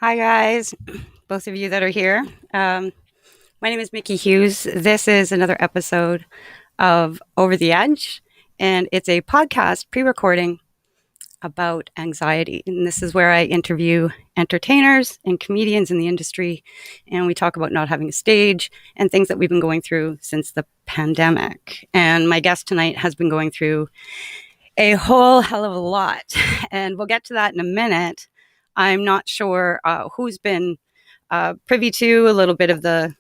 Hi, guys, both of you that are here. My name is Miki Hughes. This is another episode of Over the Edge, and it's a podcast pre recording about anxiety. And this is where I interview entertainers and comedians in the industry, and we talk about not having a stage and things that we've been going through since the pandemic. And my guest tonight has been going through a whole hell of a lot, and we'll get to that in a minute. I'm not sure who's been privy to a little bit of the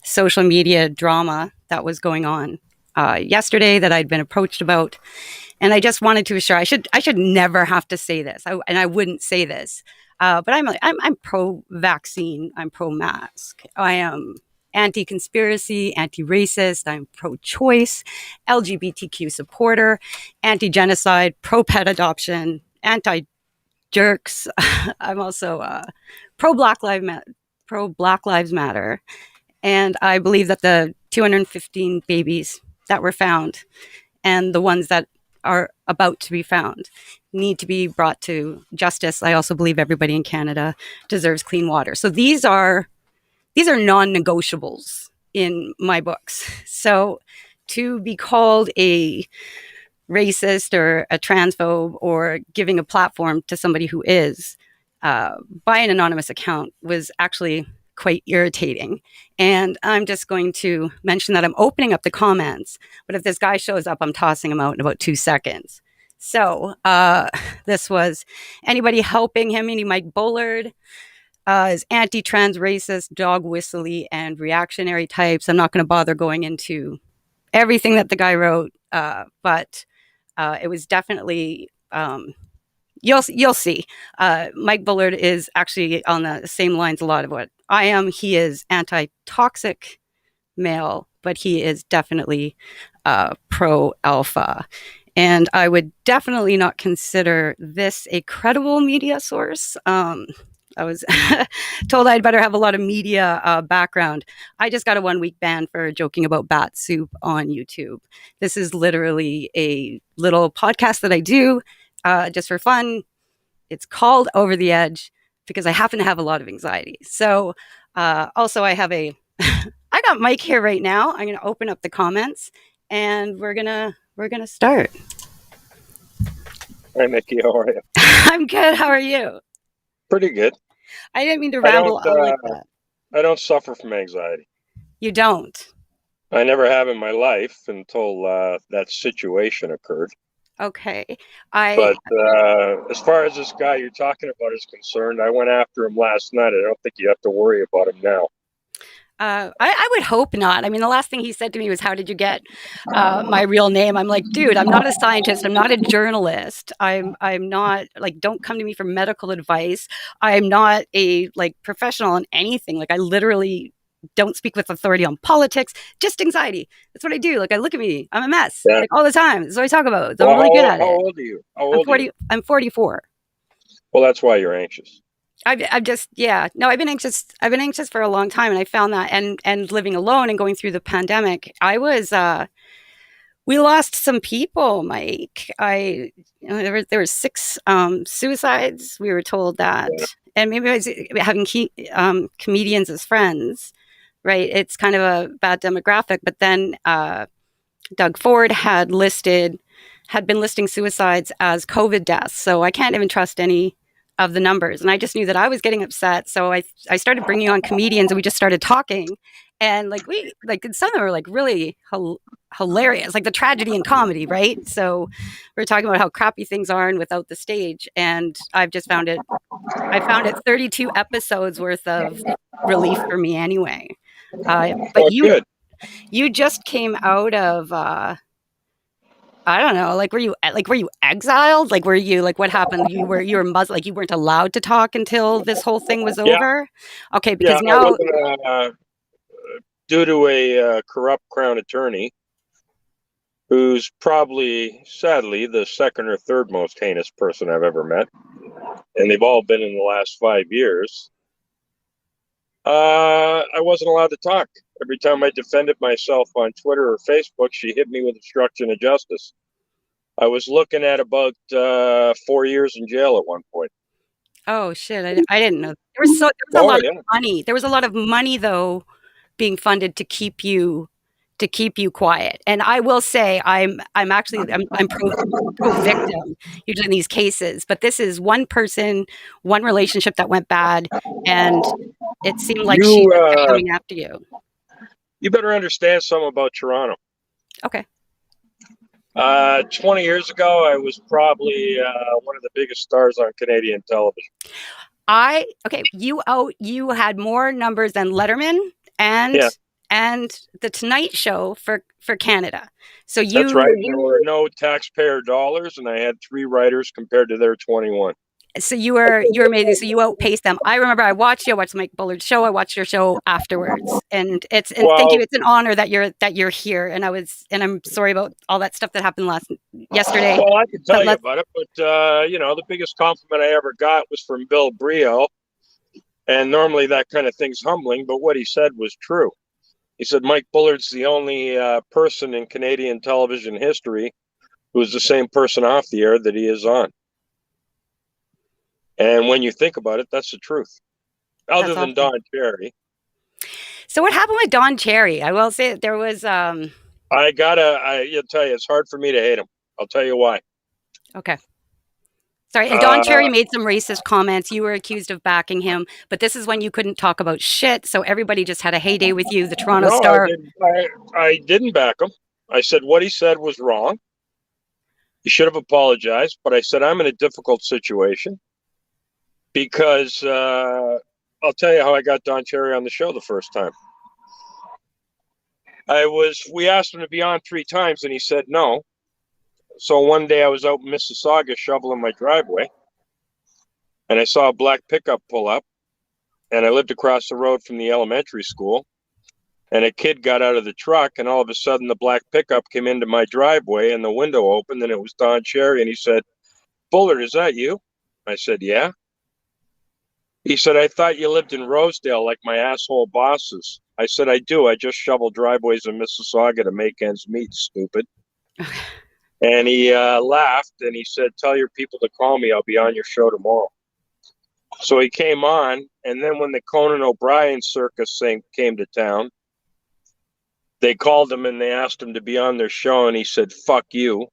social media drama that was going on yesterday that I'd been approached about, and I just wanted to assure I should never have to say this, and I wouldn't say this, but I'm pro vaccine, I'm pro mask, I am anti conspiracy, anti racist, I'm pro choice, LGBTQ supporter, anti genocide, pro pet adoption, anti jerks. I'm also pro Black Lives Matter, and I believe that the 215 babies that were found and the ones that are about to be found need to be brought to justice. I also believe everybody in Canada deserves clean water. So these are non-negotiables in my books. So to be called a racist or a transphobe or giving a platform to somebody who is by an anonymous account was actually quite irritating. And I'm just going to mention that I'm opening up the comments, but if this guy shows up, I'm tossing him out in about 2 seconds. So this was anybody helping him, meaning Mike Bullard, is anti-trans, racist, dog whistly, and reactionary types. I'm not going to bother going into everything that the guy wrote, but it was definitely you'll see. Mike Bullard is actually on the same lines a lot of what I am. He is anti-toxic male, but he is definitely pro-alpha. And I would definitely not consider this a credible media source. I was told I'd better have a lot of media background. I just got a 1 week ban for joking about bat soup on YouTube. This is literally a little podcast that I do just for fun. It's called Over the Edge because I happen to have a lot of anxiety. So also I have I got Mike here right now. I'm going to open up the comments and we're gonna start. Hi, Miki. How are you? I'm good. How are you? Pretty good. I didn't mean to I ramble don't. on like that. I don't suffer from anxiety. You don't. I never have in my life until that situation occurred. Okay. I But as far as this guy you're talking about is concerned, I went after him last night. I don't think you have to worry about him now. I would hope not. I mean, the last thing he said to me was, "How did you get my real name?" I'm like, dude, I'm not a scientist. I'm not a journalist. I'm not like, don't come to me for medical advice. I'm not a like professional in anything. Like, I literally don't speak with authority on politics. Just anxiety. That's what I do. Like, I look at me. I'm a mess. Yeah. Like all the time. That's what I talk about. So I'm Well, really good at how it. old are you? How I'm old are you? 40. I'm 44. Well, that's why you're anxious. I've just yeah no I've been anxious. I've been anxious for a long time, and I found that and living alone and going through the pandemic, I was we lost some people, Mike. There were 6 suicides. We were told that, Yeah. and maybe I was having comedians as friends, right? It's kind of a bad demographic. But then Doug Ford had been listing suicides as COVID deaths. So I can't even trust any of the numbers. And I just knew that I was getting upset. So I started bringing on comedians, and we just started talking. And some of them were like really hilarious, like the tragedy and comedy, right? So we're talking about how crappy things are and without the stage. And I found it 32 episodes worth of relief for me anyway. But Oh, good. you just came out of I don't know. Were you exiled? Like, were you like what happened? You were Muslim. Like, you weren't allowed to talk until this whole thing was Yeah. over. Okay, Yeah. because I now wasn't due to a corrupt crown attorney who's probably, sadly, the second or third most heinous person I've ever met, and they've all been in the last 5 years. I wasn't allowed to talk. Every time I defended myself on Twitter or Facebook, she hit me with obstruction of justice. I was looking at about 4 years in jail at one point. Oh shit! I didn't know. There was a Oh lot of yeah. money. There was a lot of money though being funded to keep you quiet. And I will say I'm actually I'm pro victim usually in these cases, but this is one person, one relationship that went bad, and it seemed like she You just kept coming after you. you better understand something about Toronto. Okay. 20 years ago, I was probably one of the biggest stars on Canadian television. You had more numbers than Letterman Yeah, and and the Tonight Show for Canada. So that's right. you There were no taxpayer dollars, and I had 3 writers compared to their 21. you were amazing. So you outpaced them. I remember I watched you. I watched the Mike Bullard show. I watched your show afterwards, and thank you. Well, It's an honor that you're here. And I'm sorry about all that stuff that happened yesterday. I can But tell you let's about it, but the biggest compliment I ever got was from Bill Brio, and normally that kind of thing's humbling, but what he said was true. He said Mike Bullard's the only person in Canadian television history who is the same person off the air that he is on. And when you think about it, that's the truth. Other that's than awesome. Don Cherry, So what happened with Don Cherry? I will say there was I'll tell you, it's hard for me to hate him. I'll tell you why. okay. Sorry, and Don Uh, Cherry made some racist comments. You were accused of backing him, but this is when you couldn't talk about shit. So everybody just had a heyday with you, the Toronto no, I Star. didn't. I didn't back him. I said what he said was wrong. He should have apologized, but I said I'm in a difficult situation because I'll tell you how I got Don Cherry on the show the first time. We asked him to be on 3 times and he said no. So one day I was out in Mississauga shoveling my driveway and I saw a black pickup pull up, and I lived across the road from the elementary school, and a kid got out of the truck and all of a sudden the black pickup came into my driveway and the window opened and it was Don Cherry and he said, "Bullard, is that you?" I said, "Yeah." He said, "I thought you lived in Rosedale like my asshole bosses." I said, "I do. I just shovel driveways in Mississauga to make ends meet, stupid." And he laughed and he said, "Tell your people to call me. I'll be on your show tomorrow." So he came on. And then when the Conan O'Brien circus thing came to town, they called him and they asked him to be on their show. And he said, "Fuck you.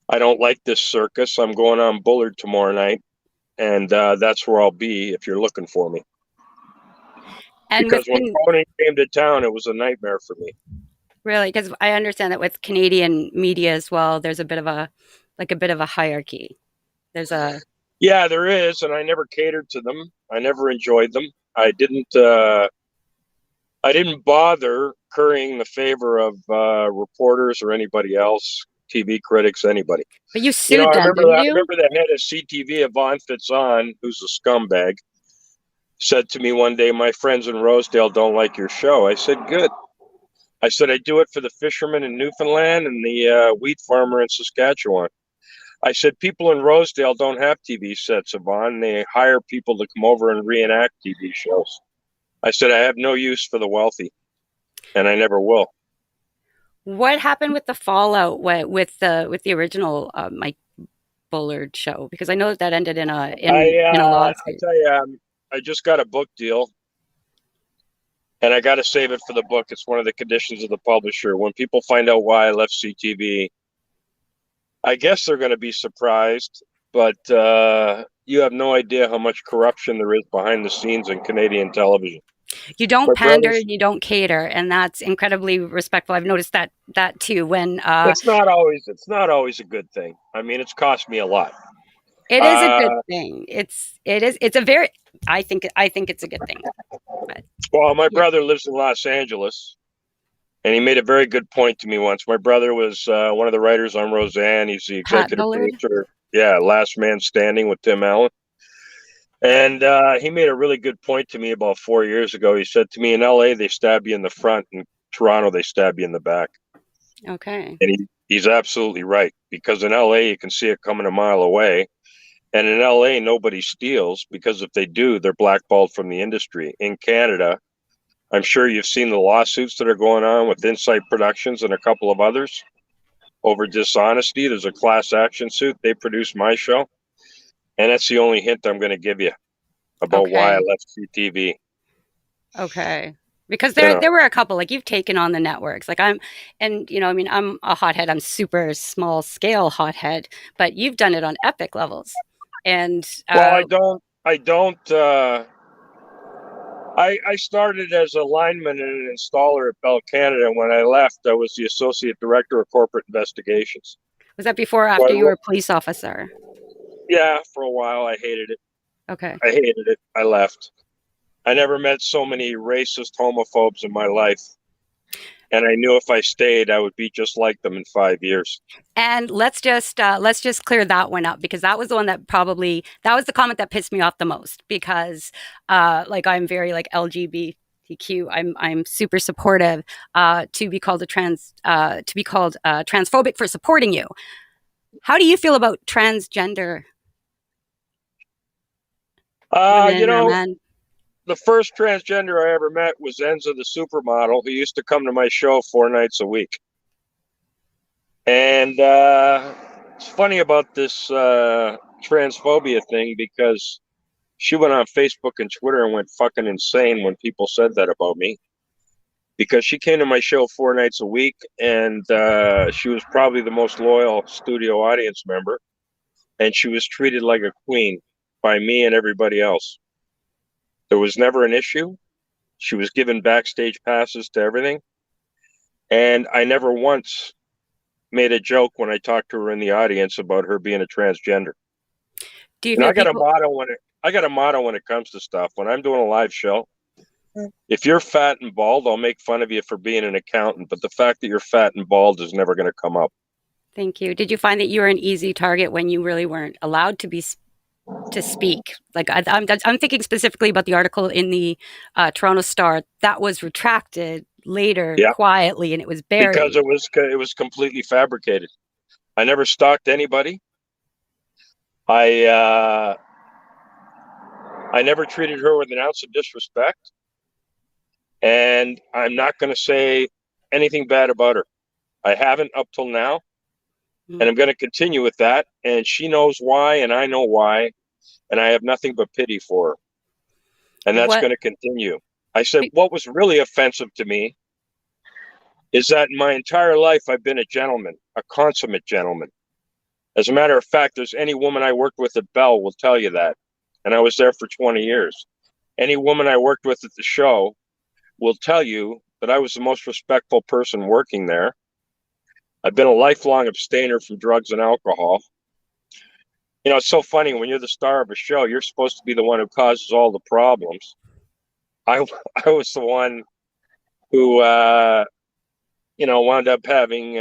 I don't like this circus. I'm going on Bullard tomorrow night. And that's where I'll be if you're looking for me." And Because when Conan came to town, it was a nightmare for me. really, because I understand that with Canadian media as well, there's a bit of a hierarchy. There's a Yeah, there is, and I never catered to them. I never enjoyed them. I didn't bother currying the favor of reporters or anybody else, TV critics, anybody. but you You know, sued I them, remember didn't that. I you? remember the head of CTV, Yvonne Fitzon, who's a scumbag, said to me one day, "My friends in Rosedale don't like your show." I said, "Good." I said, "I do it for the fishermen in Newfoundland and the wheat farmer in Saskatchewan." I said, "People in Rosedale don't have TV sets, Yvonne. They hire people to come over and reenact TV shows." I said, "I have no use for the wealthy, and I never will." What happened with the fallout with the original Mike Bullard show? Because I know that ended in a I lawsuit. tell you, I just got a book deal, and I got to save it for the book. It's one of the conditions of the publisher. When people find out why I left CTV, I guess they're going to be surprised, but you have no idea how much corruption there is behind the scenes in Canadian television. You don't My pander brothers, and you don't cater, and that's incredibly respectful. I've noticed that too. When it's not always a good thing. I mean, it's cost me a lot. it is a good Uh, thing. It's a very I think it's a good thing. But well, my yeah, brother lives in Los Angeles, and he made a very good point to me once. My brother was one of the writers on Roseanne. He's the Pat executive Bullard. producer. Yeah, Last Man Standing with Tim Allen. And he made a really good point to me about 4 years ago. He said to me, "In LA, they stab you in the front. In Toronto, they stab you in the back." Okay. And he's absolutely right, because in LA, you can see it coming a mile away. And in LA, nobody steals, because if they do, they're blackballed from the industry. In Canada, I'm sure you've seen the lawsuits that are going on with Insight Productions and a couple of others over dishonesty. There's a class action suit. They produced my show. And that's the only hint I'm going to give you about why I Okay. left CTV. Okay. Because there Yeah. there were a couple like you've taken on the networks. Like I'm and I mean I'm a hothead. I'm super small scale hothead, but you've done it on epic levels. And Well, I started as a lineman and an installer at Bell Canada. When I left, I was the associate director of corporate investigations. was that before or So after you were a police officer? yeah, for a while, I hated it. Okay. I hated it. I left. I never met so many racist homophobes in my life. And I knew if I stayed, I would be just like them in 5 years. And let's just clear that one up because that was the one that probably that was the comment that pissed me off the most because like I'm very like LGBTQ. I'm super supportive to be called a transphobic for supporting you. How do you feel about transgender You women or know, men? the first transgender I ever met was Enza, the supermodel, who used to come to my show 4 nights a week. And it's funny about this transphobia thing because she went on Facebook and Twitter and went fucking insane when people said that about me. Because she came to my show 4 nights a week, and she was probably the most loyal studio audience member, and she was treated like a queen by me and everybody else. There was never an issue. She was given backstage passes to everything, and I never once made a joke when I talked to her in the audience about her being a transgender. Do you And feel people? I got a motto when it comes to stuff. When I'm doing a live show, if you're fat and bald, I'll make fun of you for being an accountant, but the fact that you're fat and bald is never going to come up. Thank you. Did you find that you were an easy target when you really weren't allowed to be to speak? Like I'm thinking specifically about the article in the Toronto Star that was retracted later Yeah, quietly and it was because buried. it was completely fabricated. I never stalked anybody. I I never treated her with an ounce of disrespect, and I'm not going to say anything bad about her. I haven't up till now, and Mm. I'm going to continue with that. And she knows why, and I know why, and I have nothing but pity for her, and that's What? going to continue. I said, what was really offensive to me is that in my entire life I've been a gentleman, a consummate gentleman. As a matter of fact, there's any woman I worked with at Bell will tell you that, and I was there for 20 years. Any woman I worked with at the show will tell you that I was the most respectful person working there. I've been a lifelong abstainer from drugs and alcohol. You know, it's so funny when you're the star of a show, you're supposed to be the one who causes all the problems. I, I was the one who, wound up having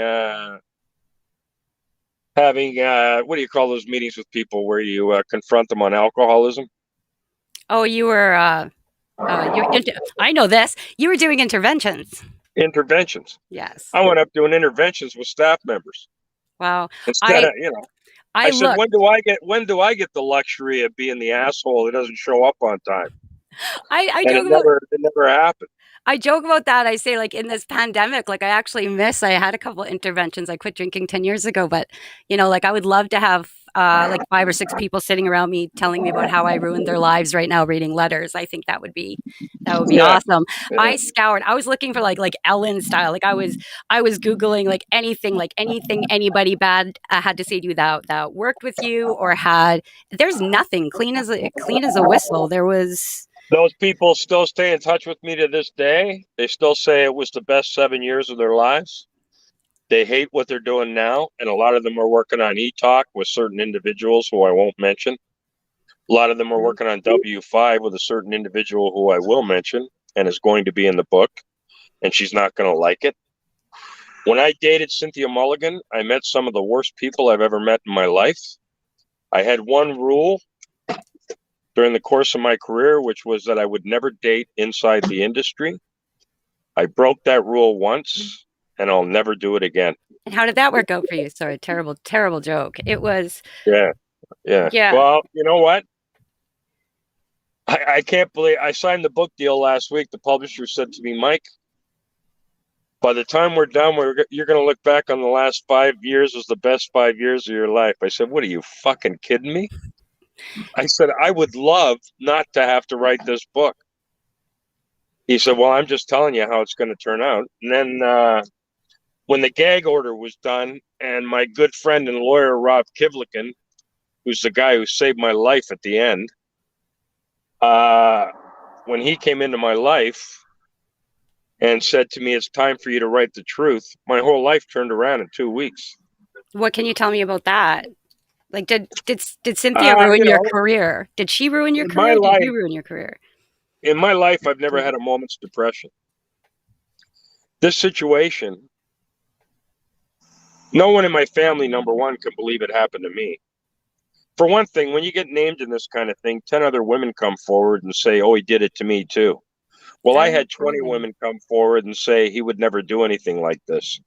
what do you call those meetings with people where you confront them on alcoholism? Oh, you were I know this. You were doing interventions. Interventions. Yes. I went up doing interventions with staff members Wow. instead I of, I I said, look. when do I get the luxury of being the asshole that doesn't show up on time? I And joke about it never happened. I joke about that. I say, like, in this pandemic, like, I actually miss, I had a couple interventions. I quit drinking 10 years ago, but, like, I would love to have, like, five or six people sitting around me telling me about how I ruined their lives right now reading letters. I think that would be Yeah, awesome. yeah. I was looking for, like Ellen style. I was Googling, like, anything anybody bad had to say to you that worked with you or there's nothing clean as a whistle. There was, Those people still stay in touch with me to this day. They still say it was the best 7 years of their lives. They hate what they're doing now, and a lot of them are working on e-talk with certain individuals who I won't mention. A lot of them are working on W5 with a certain individual who I will mention and is going to be in the book, and she's not going to like it. When I dated Cynthia Mulligan, I met some of the worst people I've ever met in my life. I had one rule during the course of my career, which was that I would never date inside the industry. I broke that rule once, and I'll never do it again. and how did that work out for you? Sorry, terrible, terrible joke. It was, Yeah, yeah. yeah. Well, you know what? I can't believe I signed the book deal last week. The publisher said to me, Mike, by the time we're done, you're going to look back on the last 5 years as the best 5 years of your life. I said, what are you fucking kidding me? I said, I would love not to have to write this book. He said, well, I'm just telling you how it's going to turn out. And then when the gag order was done, and my good friend and lawyer, Rob Kivlikin, who's the guy who saved my life at the end, when he came into my life and said to me, it's time for you to write the truth, my whole life turned around in 2 weeks. What can you tell me about that? Like, did Cynthia ruin You your know, career? Did she ruin your in my career? Or did life, you ruin your career? I've never had a moment's depression. This situation, no one in my family, number one, can believe it happened to me. For one thing, when you get named in this kind of thing, 10 other women come forward and say, oh, he did it to me too. Well, I had 20 Absolutely. women come forward and say he would never do anything like this.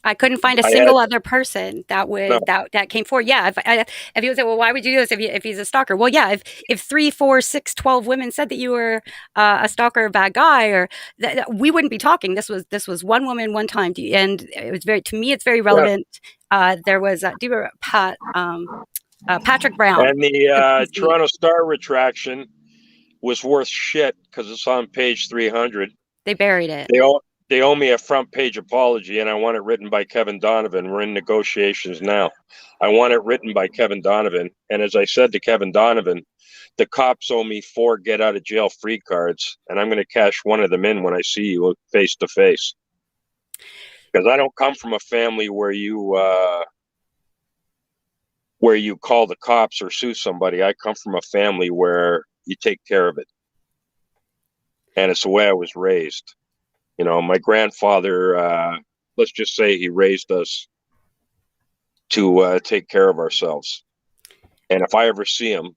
I couldn't find a I had single other person that no, would that came forward. Yeah, if he would say, well, why would you do this if he's a stalker? Well, yeah, if 3, 4, 6, 12 women said that you were a stalker, a bad guy, or we wouldn't be talking. This was one woman, one time, and it was very to me. It's very yeah. relevant. There was do you remember Patrick Brown? And the He's the Toronto Star retraction was worth shit because it's on page 300. they buried it. They owe me a front page apology, and I want it written by Kevin Donovan. We're in negotiations now. I want it written by Kevin Donovan. And as I said to Kevin Donovan, the cops owe me 4 get out of jail free cards, and I'm going to cash one of them in when I see you face to face. Because I don't come from a family where you call the cops or sue somebody. I come from a family where you take care of it, and it's the way I was raised. You know, my grandfather, let's just say he raised us to take care of ourselves. And if I ever see him,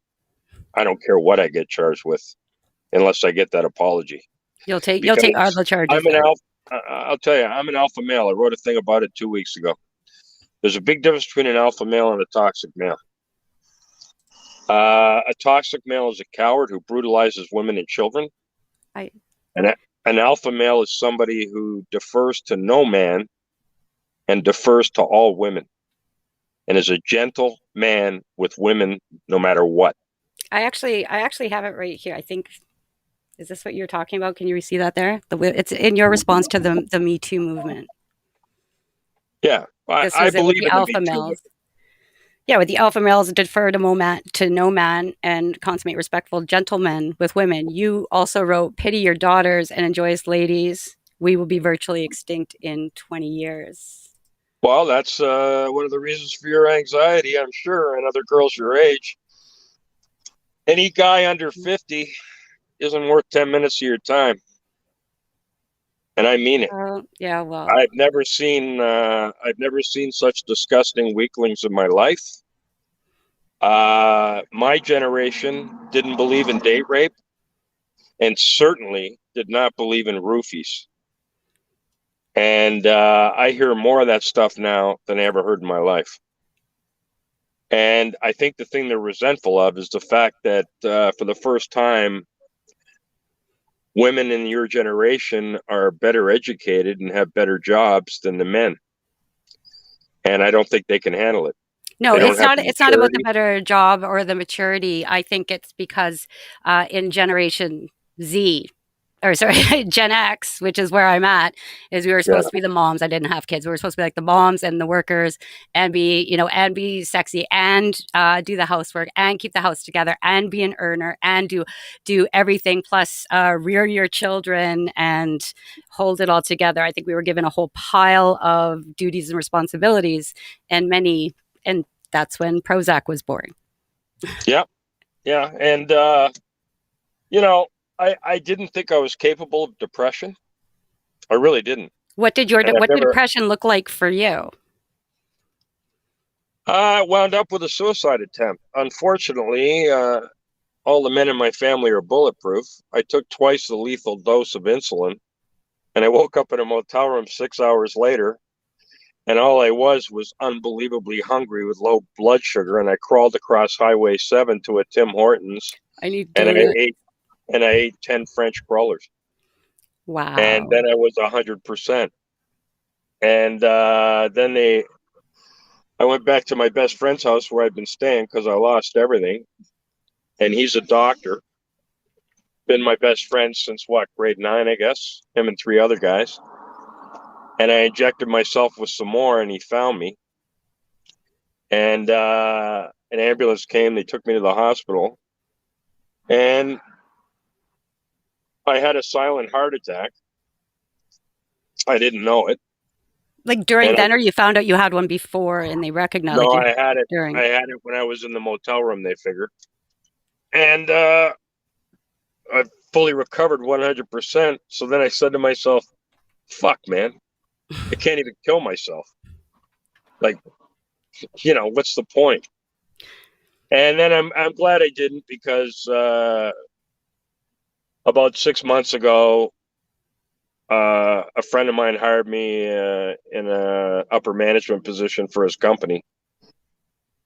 I don't care what I get charged with, unless I get that apology. You'll take all Because the charges I'm an then. alpha. I'll tell you, I'm an alpha male. I wrote a thing about it 2 weeks ago. There's a big difference between an alpha male and a toxic male. A toxic male is a coward who brutalizes women and children. I And an alpha male is somebody who defers to no man and defers to all women and is a gentle man with women no matter what. I actually have it right here. I think is this what you're talking about? Can you see that there? It's in your response to the Me Too movement. Yeah, This I was it with believe the in the Me alpha Too males. movement. Yeah, with the alpha males defer to no man and consummate respectful gentlemen with women. You also wrote, pity your daughters and enjoyous ladies. We will be virtually extinct in 20 years. Well, that's one of the reasons for your anxiety, I'm sure, and other girls your age. Any guy under 50 isn't worth 10 minutes of your time. And I mean it. Yeah, well, I've never seen such disgusting weaklings in my life. My generation didn't believe in date rape and certainly did not believe in roofies. And I hear more of that stuff now than I ever heard in my life. And I think the thing they're resentful of is the fact that for the first time, women in your generation are better educated and have better jobs than the men. And I don't think they can handle it. no, They don't it's have not. the It's not about the maturity. better job or the maturity. I think it's because in Generation Z, or sorry, Gen X, which is where I'm at, is we were Yeah. supposed to be the moms. I didn't have kids. We were supposed to be like the moms and the workers, and be sexy and do the housework and keep the house together and be an earner and do everything plus rear your children and hold it all together. I think we were given a whole pile of duties and responsibilities, and that's when Prozac was born. Yeah. Yeah. And, you know, I didn't think I was capable of depression. I really didn't. What did And I've never, depression look like for you? I wound up with a suicide attempt. Unfortunately, all the men in my family are bulletproof. I took twice the lethal dose of insulin, and I woke up in a motel room 6 hours later, and all I was unbelievably hungry with low blood sugar, and I crawled across Highway 7 to a Tim Hortons, I need and I donut. ate 10 French crawlers, and Wow. then I was 100%. And I went back to my best friend's house where I'd been staying because I lost everything. and he's a doctor. Been my best friend since what, grade 9, I guess. Him and 3 other guys. And I injected myself with some more, and he found me. And an ambulance came. They took me to the hospital, and I had a silent heart attack. I didn't know it. Like during And then, or you found out you had one before and they recognized no, like you I had it. I during? had it when I was in the motel room. They figured, and I fully recovered 100%. So then I said to myself, "Fuck, man, I can't even kill myself. Like, what's the point?" And then I'm glad I didn't, because about 6 months ago, a friend of mine hired me in a upper management position for his company,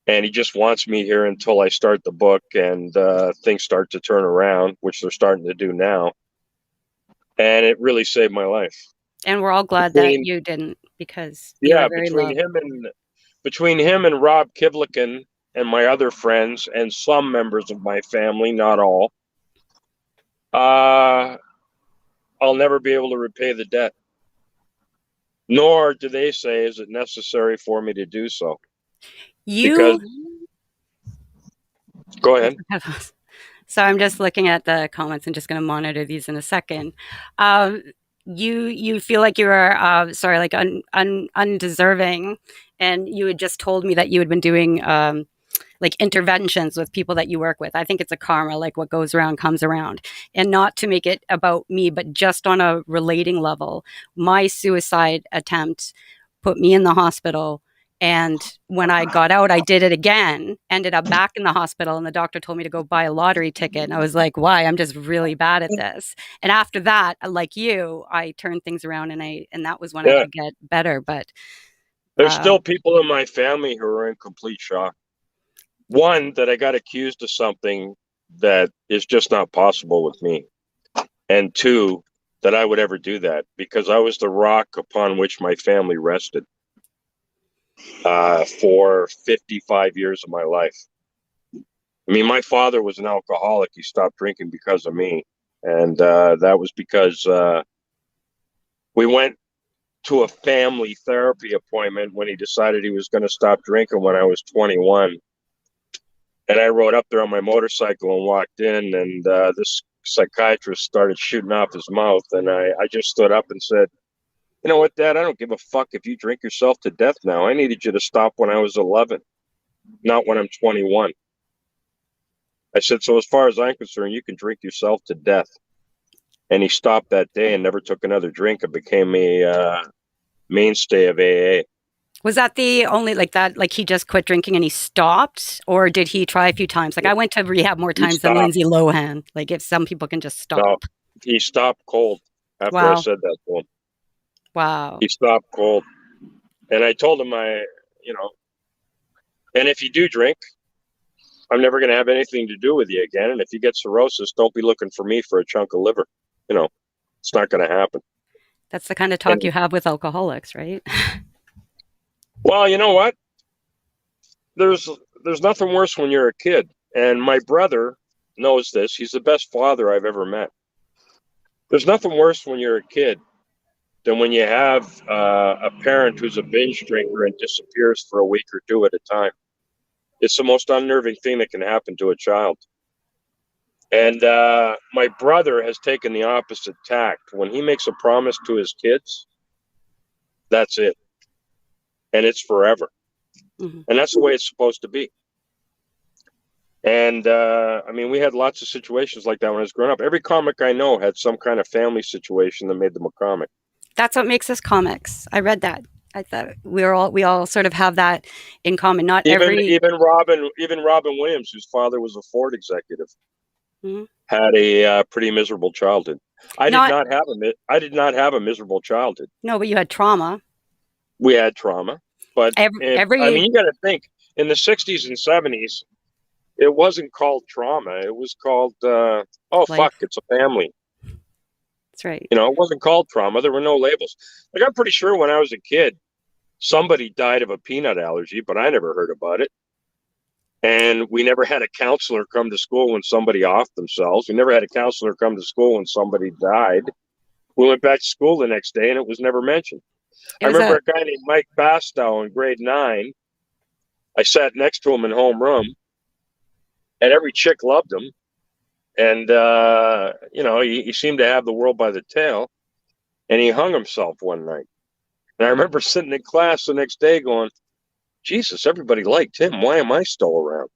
and he just wants me here until I start the book and things start to turn around, which they're starting to do now. And it really saved my life. And we're all glad that Between you didn't because you are Yeah, very loved. between him and Rob Kivlikin and my other friends and some members of my family, not all, uh, I'll never be able to repay the debt. Nor do they say is it necessary for me to do so. Because, You go ahead. So I'm just looking at the comments and just going to monitor these in a second. Um, you feel like you are sorry, like undeserving, and you had just told me that you had been doing like interventions with people that you work with. I think it's a karma, like what goes around comes around. And not to make it about me, but just on a relating level, my suicide attempt put me in the hospital. And when I got out, I did it again, ended up back in the hospital, and the doctor told me to go buy a lottery ticket. And I was like, why? I'm just really bad at this. And after that, like you, I turned things around, and that was when I Yeah, could get better. But there's uh, still people in my family who are in complete shock. One, that I got accused of something that is just not possible with me. And two, that I would ever do that, because I was the rock upon which my family rested for 55 years of my life. I mean, my father was an alcoholic. He stopped drinking because of me. And that was because we went to a family therapy appointment when he decided he was going to stop drinking when I was 21. And I rode up there on my motorcycle and walked in, and this psychiatrist started shooting off his mouth. And I just stood up and said, "You know what, Dad? I don't give a fuck if you drink yourself to death now. I needed you to stop when I was 11, not when I'm 21. I said, so as far as I'm concerned, you can drink yourself to death." And he stopped that day and never took another drink. It became a mainstay of AA. was that the only like that? Like he just quit drinking and he stopped, or did he try a few times? Like I went to rehab more He times than stopped. Lindsay Lohan. Like if some people can just No, stop. he stopped cold after I Wow, said that to him. wow. He stopped cold. And I told him, you know, and if you do drink, I'm never going to have anything to do with you again. And if you get cirrhosis, don't be looking for me for a chunk of liver. You know, it's not going to happen. That's the kind of talk And you have with alcoholics, right? well, you know what? There's there's nothing worse when you're a kid. And my brother knows this. He's the best father I've ever met. There's nothing worse when you're a kid than when you have a parent who's a binge drinker and disappears for a week or two at a time. It's the most unnerving thing that can happen to a child. And my brother has taken the opposite tact. When he makes a promise to his kids, that's it. And it's forever. Mm-hmm. And that's the way it's supposed to be. And I mean, we had lots of situations like that when I was growing up. Every comic I know had some kind of family situation that made them a comic. That's what makes us comics. I read that. I thought we all sort of have that in common. Not Even every. even Robin Williams, whose father was a Ford executive, Mhm. had a pretty miserable childhood. Not I did not have a miserable childhood. no, but you had trauma. We had trauma, but I mean, Every you got to think, in the '60s and '70s, it wasn't called trauma. It was called oh fuck, life. it's a family. That's right. You know, it wasn't called trauma. There were no labels. Like, I'm pretty sure when I was a kid, somebody died of a peanut allergy, but I never heard about it. And we never had a counselor come to school when somebody offed themselves. We never had a counselor come to school when somebody died. We went back to school the next day and it was never mentioned. It I was remember a a guy named Mike Bastow in grade 9. I sat next to him in homeroom, and every chick loved him. And, he seemed to have the world by the tail. And he hung himself one night. And I remember sitting in class the next day going, Jesus, everybody liked him. Why am I still around?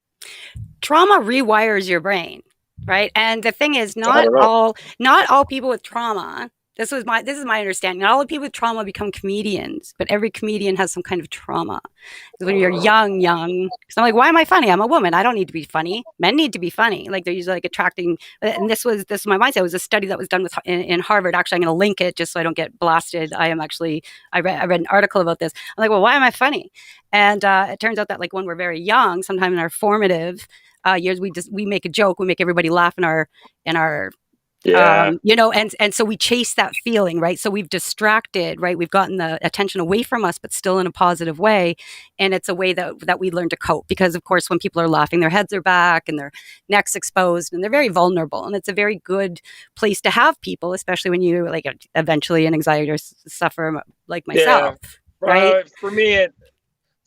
trauma rewires your brain, right? And the thing is, I don't know. not all people with trauma. This is my understanding. Not all the people with trauma become comedians, but every comedian has some kind of trauma. When you're young, because I'm like, why am I funny? I'm a woman. I don't need to be funny. Men need to be funny. Like they're usually like attracting. And this was my mindset. It was a study that was done in Harvard. Actually, I'm going to link it just so I don't get blasted. I read an article about this. I'm like, well, why am I funny? And it turns out that like when we're very young, sometime in our formative years, we make a joke, we make everybody laugh in our Yeah. and so we chase that feeling, right? So we've distracted, right? We've gotten the attention away from us, but still in a positive way. And it's a way that we learn to cope because, of course, when people are laughing, their heads are back and their necks exposed and they're very vulnerable. And it's a very good place to have people, especially when you like eventually an anxiety or suffer like Yeah. myself, right?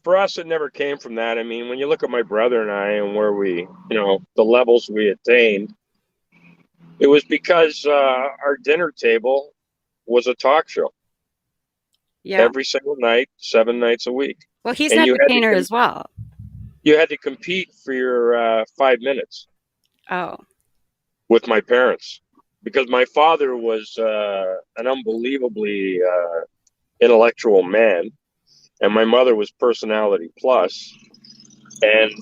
For us, it never came from that. I mean, when you look at my brother and I and where the levels we attained, it was because our dinner table was a talk show Yeah. every single night, 7 nights a week, Well, he's an and entertainer as well. you had to compete for your 5 minutes Oh, with my parents because my father was an unbelievably intellectual man, and my mother was personality plus. And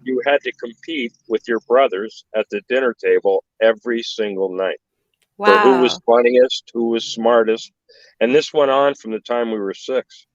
you had to compete with your brothers at the dinner table every single night for who was wow. funniest, who was smartest. And this went on from the time we were 6.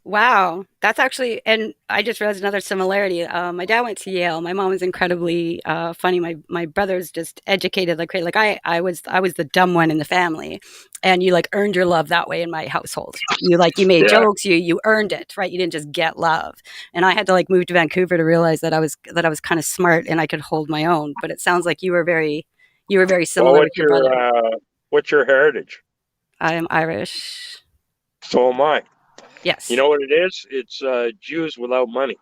Wow, that's actually, and I just realized another similarity. My dad went to Yale. My mom was incredibly funny. My brother's just educated like crazy. Like I was the dumb one in the family, and you like earned your love that way in my household. You made Yeah. jokes. You earned it, right? You didn't just get love. And I had to like move to Vancouver to realize that I was kind of smart and I could hold my own. But it sounds like you were very Well, similar with your brother. what's your heritage? I am Irish. So am I. You Yes. know what it is? It's Jews without money.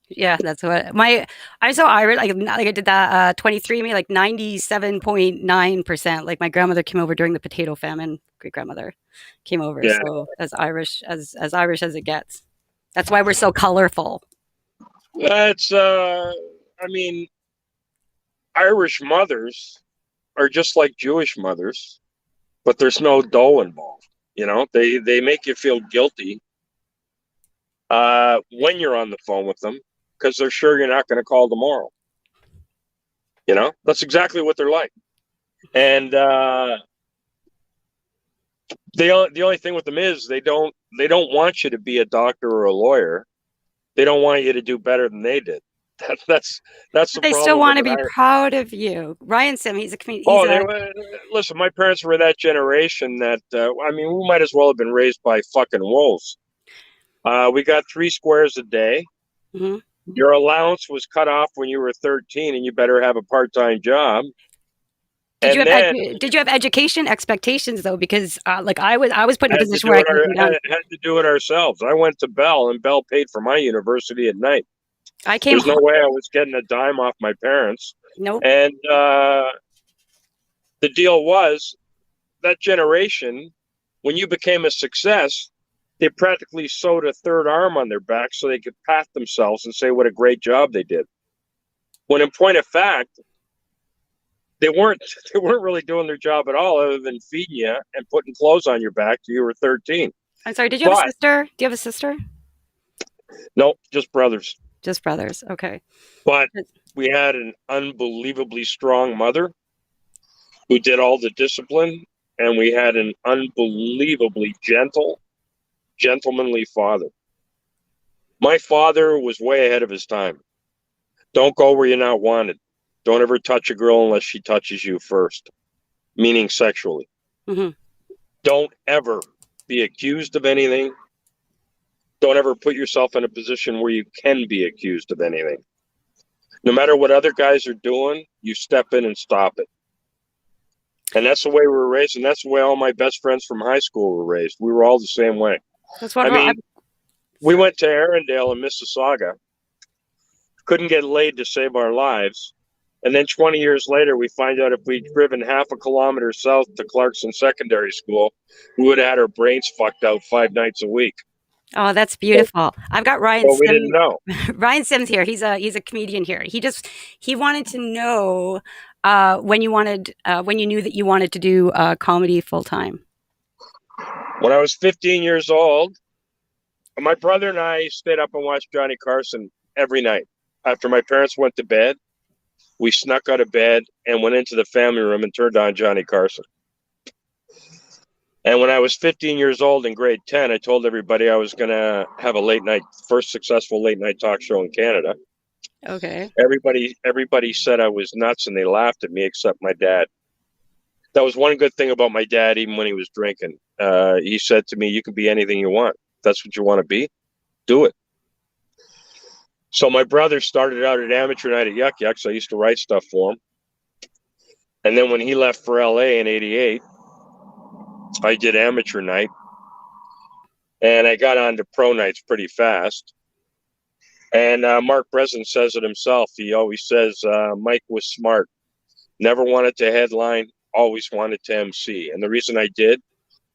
Yeah, that's what I'm so Irish. Like I did that 23 me like 97.9%. Like my grandmother came over during the potato famine. Great grandmother came over. Yeah, So as Irish as it gets. That's why we're so colorful. that's. I mean, Irish mothers are just like Jewish mothers, but there's no dough involved. They make you feel guilty when you're on the phone with them because they're sure you're not going to call tomorrow. That's exactly what they're like. And the only thing with them is they don't want you to be a doctor or a lawyer. They don't want you to do better than they did. That's the But they still problem with want to an be Irish. proud of you. Ryan Sim, he's a comedian. He's Oh, they a were. Listen, my parents were that generation that I mean, we might as well have been raised by fucking wolves. We got 3 squares a day. mhm. Your allowance was cut off when you were 13, and you better have a part-time job. And then Did you have education expectations though? Because like I was put in a had to position where do I it couldn't come down. had to do it ourselves. I went to Bell, and Bell paid for my university at night. I came There's no home. way I was getting a dime off my parents. Nope. And the deal was that generation, when you became a success, they practically sewed a third arm on their back so they could pat themselves and say what a great job they did. When in point of fact, they weren't they weren't really doing their job at all other than feeding you and putting clothes on your back till you were 13. I'm sorry. Did you have a But sister? Do you have a sister? no, just brothers. Just brothers. Okay. But we had an unbelievably strong mother who did all the discipline, and we had an unbelievably gentlemanly father. My father was way ahead of his time. Don't go where you're not wanted. Don't ever touch a girl unless she touches you first, meaning sexually. hmm Don't ever be accused of anything. Don't ever put yourself in a position where you can be accused of anything. No matter what other guys are doing, you step in and stop it. And that's the way we were raised, and that's the way all my best friends from high school were raised. We were all the same way. That's I wonderful. mean, we went to Arendelle in Mississauga, couldn't get laid to save our lives. And then 20 years later, we find out if we'd driven half a kilometer south to Clarkson Secondary School, we would have had our brains fucked out 5 nights a week. Oh, that's But, beautiful. I've got Ryan but we didn't Sims. know. Ryan Sims here. He's a comedian here. He wanted to know when you knew that you wanted to do comedy full time. When I was 15 years old, my brother and I stayed up and watched Johnny Carson every night. After my parents went to bed, we snuck out of bed and went into the family room and turned on Johnny Carson. And when I was 15 years old in grade 10, I told everybody I was going to have a first successful late night talk show in Canada. Okay. Everybody said I was nuts, and they laughed at me except my dad. That was one good thing about my dad, even when he was drinking. He said to me, "You can be anything you want. If that's what you want to be, do it." So my brother started out at amateur night at Yuck Yucks. I used to write stuff for him. And then when he left for LA in 88, I did amateur night. And I got on to pro nights pretty fast. And Mark Breslin says it himself. He always says Mike was smart. Never wanted to headline, always wanted to MC. And the reason I did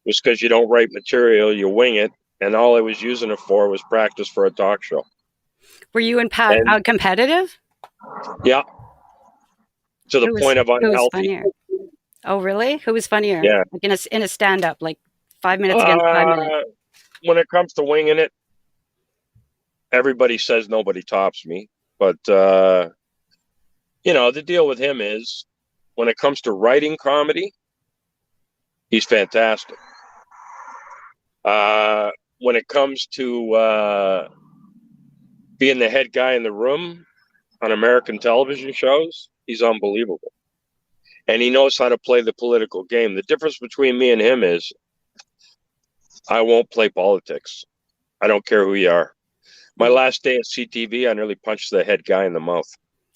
was because you don't write material, you wing it. And all I was using it for was practice for a talk show. Were you competitive? Yeah. To the point of unhealthy. Who was funnier? Oh, really? Who was funnier? Yeah. Like in a stand-up, like 5 minutes against 5 minutes. When it comes to winging it, everybody says nobody tops me. But, the deal with him is when it comes to writing comedy, he's fantastic. When it comes to being the head guy in the room on American television shows, he's unbelievable. And he knows how to play the political game. The difference between me and him is I won't play politics. I don't care who you are. My last day at CTV, I nearly punched the head guy in the mouth.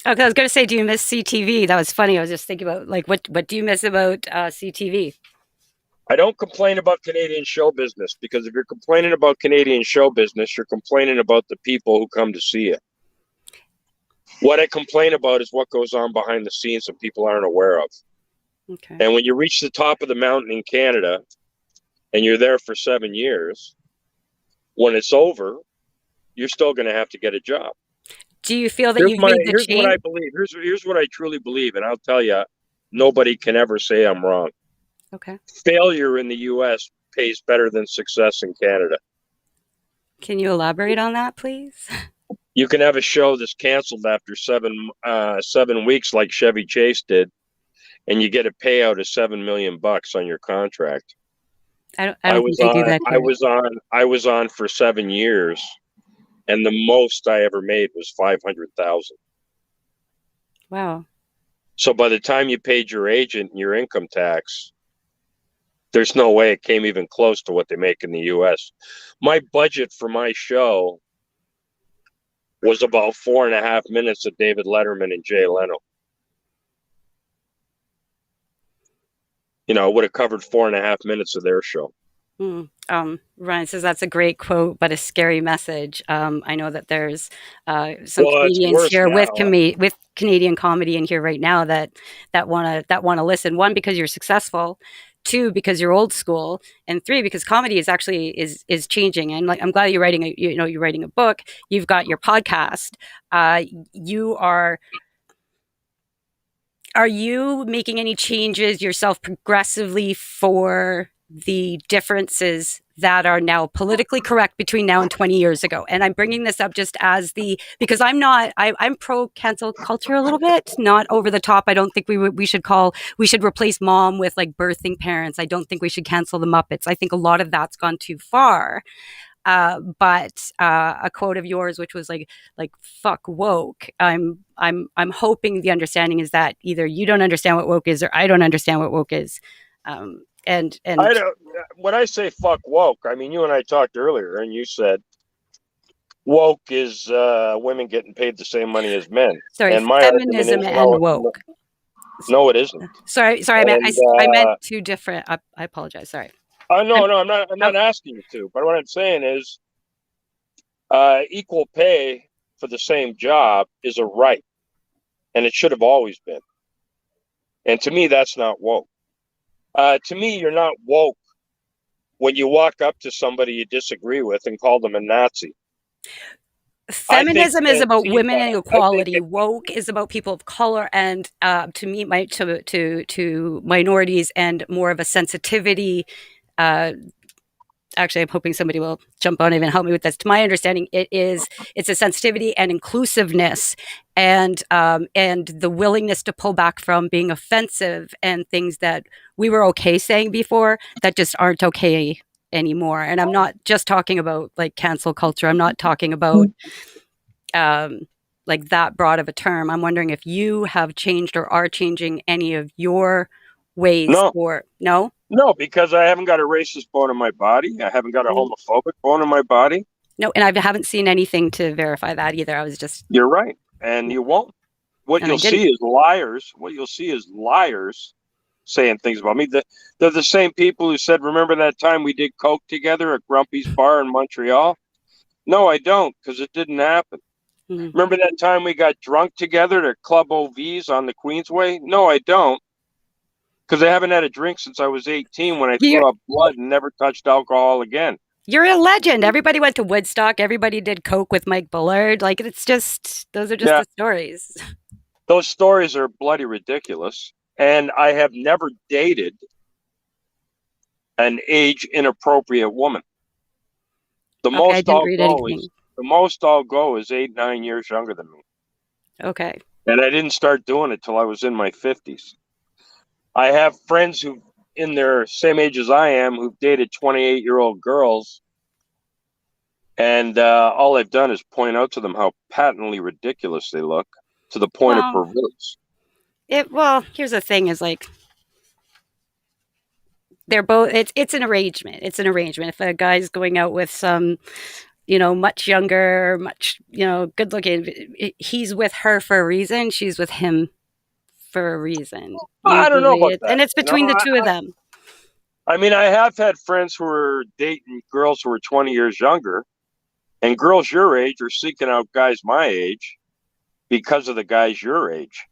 Okay, I was going to say, do you miss CTV? That was funny. I was just thinking about, like, what do you miss about CTV? I don't complain about Canadian show business, because if you're complaining about Canadian show business, you're complaining about the people who come to see it. What I complain about is what goes on behind the scenes that people aren't aware of. Okay. And when you reach the top of the mountain in Canada and you're there for 7 years, when it's over, you're still going to have to get a job. Do you feel that you've made the change? Here's what I believe. Here's what I truly believe, and I'll tell you, nobody can ever say I'm wrong. Okay. Failure in the U.S. pays better than success in Canada. Can you elaborate on that, please? You can have a show that's canceled after 7 weeks, like Chevy Chase did, and you get a payout of $7 million on your contract. I don't think they do that here. I was on for 7 years, and the most I ever made was $500,000. Wow. So by the time you paid your agent and your income tax, there's no way it came even close to what they make in the U.S. My budget for my show was about 4.5 minutes of David Letterman and Jay Leno. It would have covered 4.5 minutes of their show. Ryan says that's a great quote, but a scary message. I know that there's some comedians here with Canadian comedy in here right now that want to listen. 1, because you're successful. 2, because you're old school, and 3, because comedy is actually is changing. And like, I'm glad you're writing you're writing a book. You've got your podcast. Are you making any changes yourself progressively for the differences that are now politically correct between now and 20 years ago? And I'm bringing this up just because I'm pro cancel culture a little bit, not over the top. I don't think we should replace mom with like birthing parents. I don't think we should cancel the Muppets. I think a lot of that's gone too far. But a quote of yours, which was like fuck woke. I'm hoping the understanding is that either you don't understand what woke is, or I don't understand what woke is. And I don't. When I say fuck woke, I mean, you and I talked earlier, and you said woke is women getting paid the same money as men. Sorry, And my argument feminism is and no, woke. no, it isn't. Sorry, And I meant two different. I apologize. Sorry. no, I'm, no, I'm oh, not asking you to. But what I'm saying is, equal pay for the same job is a right, and it should have always been. And to me, that's not woke. To me, you're not woke when you walk up to somebody you disagree with and call them a Nazi. I think feminism is about Antifa. women and I think equality. Woke is about people of color and to me, to minorities and more of a sensitivity. Uh, Actually, I'm hoping somebody will jump on it and help me with this. To my understanding, it's a sensitivity and inclusiveness, and the willingness to pull back from being offensive and things that we were okay saying before that just aren't okay anymore. And I'm not just talking about like cancel culture. I'm not talking about um, like that broad of a term. I'm wondering if you have changed or are changing any of your ways no, or no? no, because I haven't got a racist bone in my body. I haven't got a Mm. homophobic bone in my body. No, and I haven't seen anything to verify that either. I was just, You're right, and you won't. What and I you'll didn't. see is liars. What you'll see is liars saying things about me. They're the same people who said, "Remember that time we did coke together at Grumpy's Bar in Montreal?" No, I don't, because it didn't happen. Mm. Remember that time we got drunk together at Club OV's on the Queensway? No, I don't, because I haven't had a drink since I was 18 when I You're threw up blood and never touched alcohol again. you're a legend. Everybody went to Woodstock. Everybody did coke with Mike Bullard. Like it's just those are just Yeah, the stories. those stories are bloody ridiculous. And I have never dated an age inappropriate woman. The Okay, I most didn't I'll read go anything. is the most I'll go is 8, 9 years younger than me. Okay. And I didn't start doing it till I was in my 50s. I have friends who in their same age as I am who've dated 28-year-old girls, and all I've done is point out to them how patently ridiculous they look to the point of Well, perverse. here's the thing: is like they're both. It's an arrangement. It's an arrangement. If a guy's going out with some, much younger, much good looking, he's with her for a reason. She's with him for a reason. I don't know Usually, about that. and it's between the two of them. I mean, I have had friends who are dating girls who are 20 years younger, and girls your age are seeking out guys my age because of the guys your age.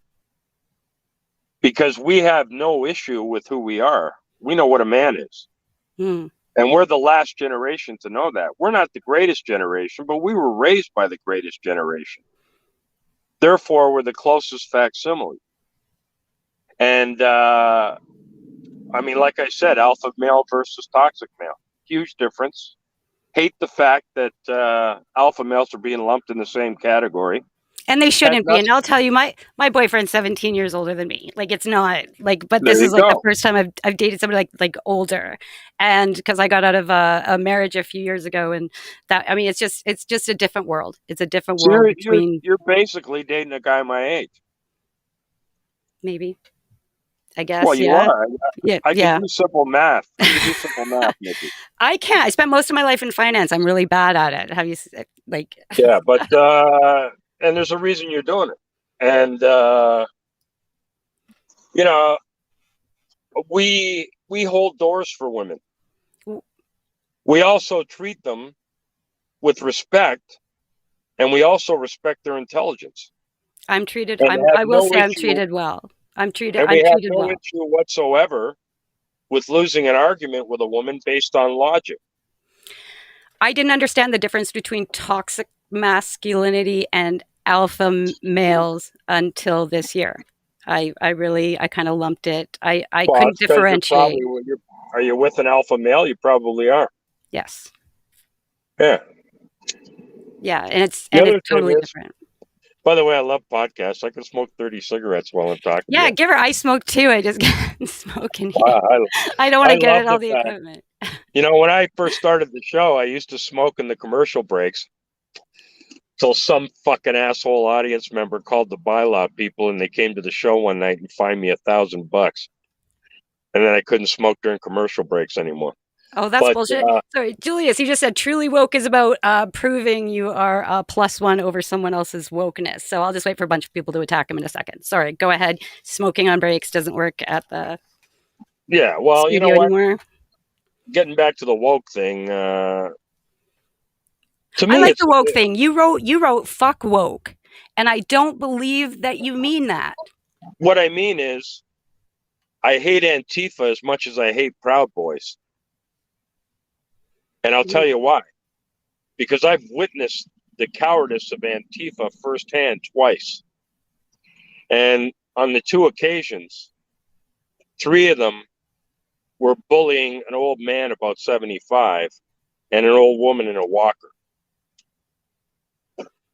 Because we have no issue with who we are. We know what a man is. Hmm. And we're the last generation to know that. We're not the greatest generation, but we were raised by the greatest generation. Therefore, we're the closest facsimile. And I mean, like I said, alpha male versus toxic male. Huge difference. Hate the fact that alpha males are being lumped in the same category. And they Has shouldn't be. And nothing. I'll tell you, my boyfriend's 17 years older than me. Like it's not like, but There this you is like the go. first time I've dated somebody like older, and because I got out of a marriage a few years ago, and that I mean, it's just a different world. It's a different So world you're between you're basically dating a guy my age. maybe, I Well, guess, you yeah, are. yeah, I could yeah. do simple math. I could do simple math, Miki. I can't. I spent most of my life in finance. I'm really bad at it. Have you like? Yeah, but and there's a reason you're doing it. And you know, we hold doors for women. We also treat them with respect, and we also respect their intelligence. I'm treated. And I'm. have I will no say I'm issue treated well. I'm treated. and we I'm have treated no well. issue whatsoever with losing an argument with a woman based on logic. I didn't understand the difference between toxic masculinity and alpha males until this year. I kind of lumped it. I Well, couldn't it's because differentiate. are you with an alpha male? You probably are. Yes. Yeah. Yeah, and it's The and it's other thing totally is, different. by the way, I love podcasts. I can smoke 30 cigarettes while I'm talking to Yeah, you. give her I smoke too. I just can't smoke in here. I, I don't want I to get love at all the the fact. equipment. When I first started the show, I used to smoke in the commercial breaks till some fucking asshole audience member called the bylaw people and they came to the show one night and fined me $1,000. And then I couldn't smoke during commercial breaks anymore. Oh, that's But bullshit. Sorry, Julius, you just said truly woke is about proving you are a plus one over someone else's wokeness. So I'll just wait for a bunch of people to attack him in a second. Sorry, go ahead. Smoking on breaks doesn't work at the yeah, well, you know studio what? anymore. Getting back to the woke thing, to I me, like it's the woke thing. You wrote fuck woke. And I don't believe that you mean that. what I mean is I hate Antifa as much as I hate Proud Boys, and I'll tell you why. Because I've witnessed the cowardice of Antifa firsthand twice, and on the two occasions, three of them were bullying an old man about 75 and an old woman in a walker.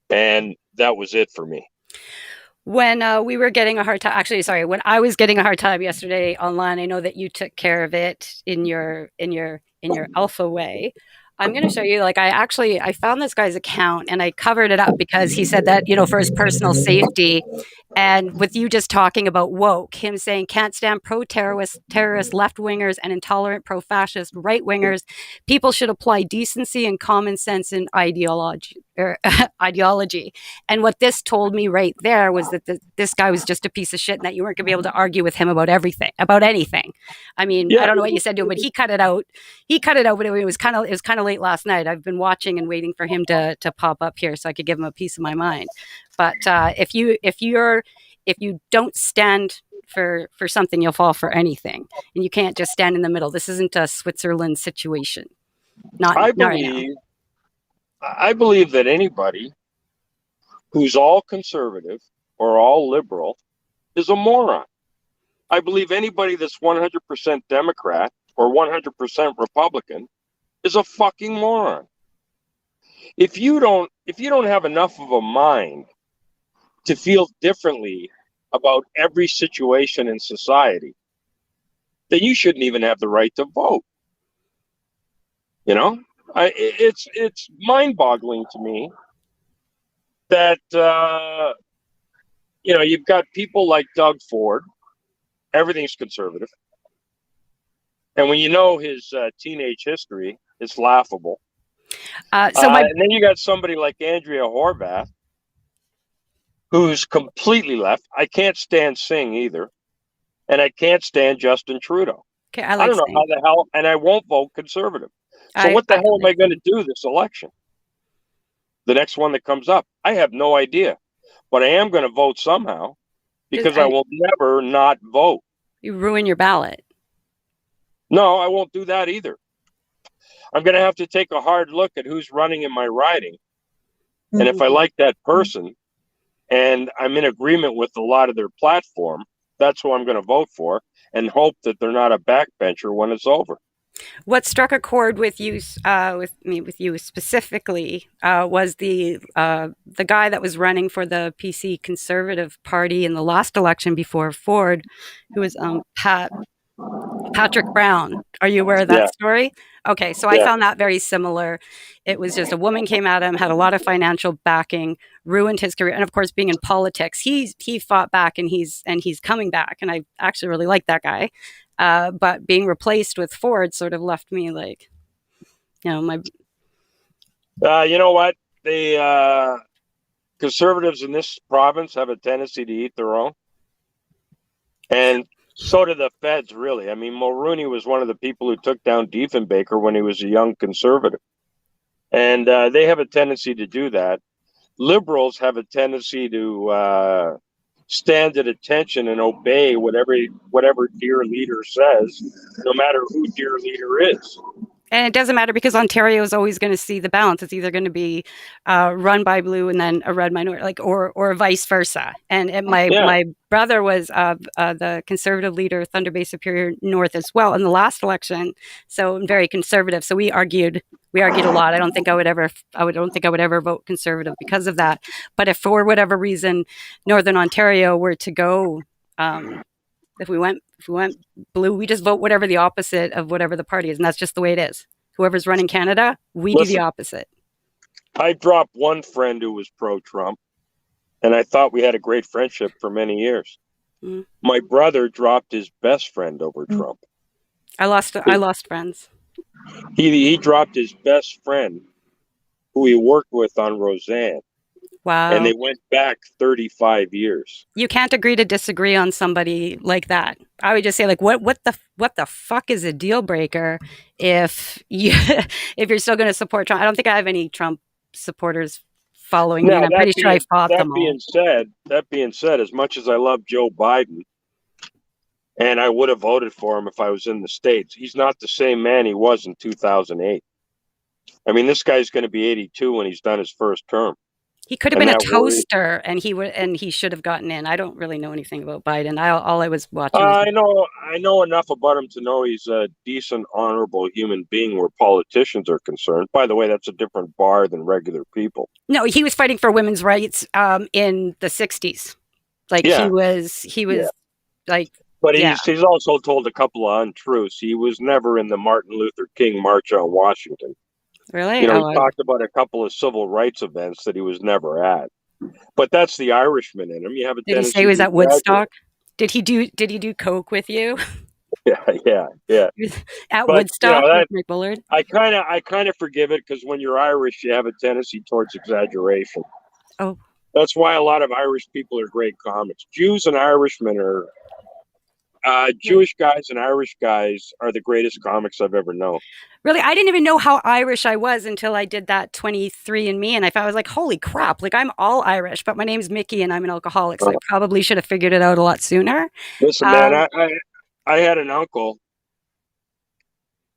And that was it for me. When we were getting a hard time, actually, sorry, when I was getting a hard time yesterday online, I know that you took care of it in your alpha way. I'm going to show you. Like, I found this guy's account and I covered it up because he said that for his personal safety. And with you just talking about woke, him saying can't stand terrorist left wingers and intolerant pro fascist right wingers. People should apply decency and common sense in ideology. And what this told me right there was that this guy was just a piece of shit, and that you weren't going to be able to argue with him about anything. I mean, I Yeah. don't know what you said to him, but he cut it out. He cut it out, but it was kind of late last night. I've been watching and waiting for him to pop up here so I could give him a piece of my mind. But if you don't stand for something, you'll fall for anything, and you can't just stand in the middle. This isn't a Switzerland situation. Not I not right now. believe I believe that anybody who's all conservative or all liberal is a moron. I believe anybody that's 100% Democrat or 100% Republican is a fucking moron. If you don't have enough of a mind to feel differently about every situation in society, then you shouldn't even have the right to vote. You know, it's mind-boggling to me that you've got people like Doug Ford. Everything's conservative, and when you know his teenage history, it's laughable. So my And then you got somebody like Andrea Horvath, who's completely left. I can't stand Singh either, and I can't stand Justin Trudeau. Okay, I I like don't know how saying the hell, and I won't vote conservative. So what the I hell am like I going to do this election? The next one that comes up, I have no idea, but I am going to vote somehow because I and will never not vote. you ruin your ballot. No, I won't do that either. I'm going to have to take a hard look at who's running in my riding, and if I like that person and I'm in agreement with a lot of their platform, that's who I'm going to vote for, and hope that they're not a backbencher when it's over. What struck a chord with you, with you specifically, was the guy that was running for the PC Conservative Party in the last election before Ford, who was Patrick Brown. Are you aware of that Yeah, story? Okay, so I yeah. found that very similar. It was just a woman came at him, had a lot of financial backing, ruined his career, and of course, being in politics, he fought back, and he's coming back, and I actually really like that guy. But being replaced with Ford sort of left me like, my You know what? The conservatives in this province have a tendency to eat their own, and so do the feds, really. I mean, Mulrooney was one of the people who took down Diefenbaker when he was a young conservative, and they have a tendency to do that. Liberals have a tendency to stand at attention and obey whatever dear leader says, no matter who dear leader is. And it doesn't matter because Ontario is always going to see the balance. It's either going to be run by blue and then a red minority, like or vice versa. And Yeah. my brother was the conservative leader, Thunder Bay Superior North as well in the last election. So very conservative. So we argued a lot. I don't think I would ever vote conservative because of that. But if for whatever reason Northern Ontario were to go, if we went blue, we just vote whatever the opposite of whatever the party is, and that's just the way it is. Whoever's running Canada, we do the Listen, opposite. I dropped one friend who was pro-Trump, and I thought we had a great friendship for many years. Mm. My brother dropped his best friend over Trump. I lost friends. He dropped his best friend, who he worked with on Roseanne, and they Wow. went back 35 years. You can't agree to disagree on somebody like that. I would just say, like, what the fuck is a deal breaker if you if you're still going to support Trump? I don't think I have any Trump supporters following me, and Now I'm pretty sure I fought them all. that being said, as much as I love Joe Biden, and I would have voted for him if I was in the States, he's not the same man he was in 2008. I mean, this guy's going to be 82 when he's done his first term, He could have and been a that worries. toaster, and he should have gotten in. I don't really know anything about Biden. All I was watching was I know enough about him to know he's a decent, honorable human being where politicians are concerned. By the way, that's a different bar than regular people. no. He was fighting for women's rights in the '60s. Like Yeah, he yeah. was like, But yeah, he's also told a couple of untruths. He was never in the Martin Luther King March on Washington. really. You know, he Oh, talked about a couple of civil rights events that he was never at. But that's the Irishman in him. You have a did he say he tendency was to at exaggerate. Woodstock? Did he do coke with you Yeah, yeah, yeah. at But Woodstock with that Mike Bullard? I kind of forgive it because when you're Irish, you have a tendency towards exaggeration. Oh, That's why a lot of Irish people are great comics. Jews and Irishmen are really? Jewish guys and Irish guys are the greatest comics I've ever known. Really, I didn't even know how Irish I was until I did that 23 and Me, and I was like, holy crap! Like I'm all Irish, but my name's Miki, and I'm an alcoholic, so I Uh, probably should have figured it out a lot sooner. Listen, man, Um, I had an uncle.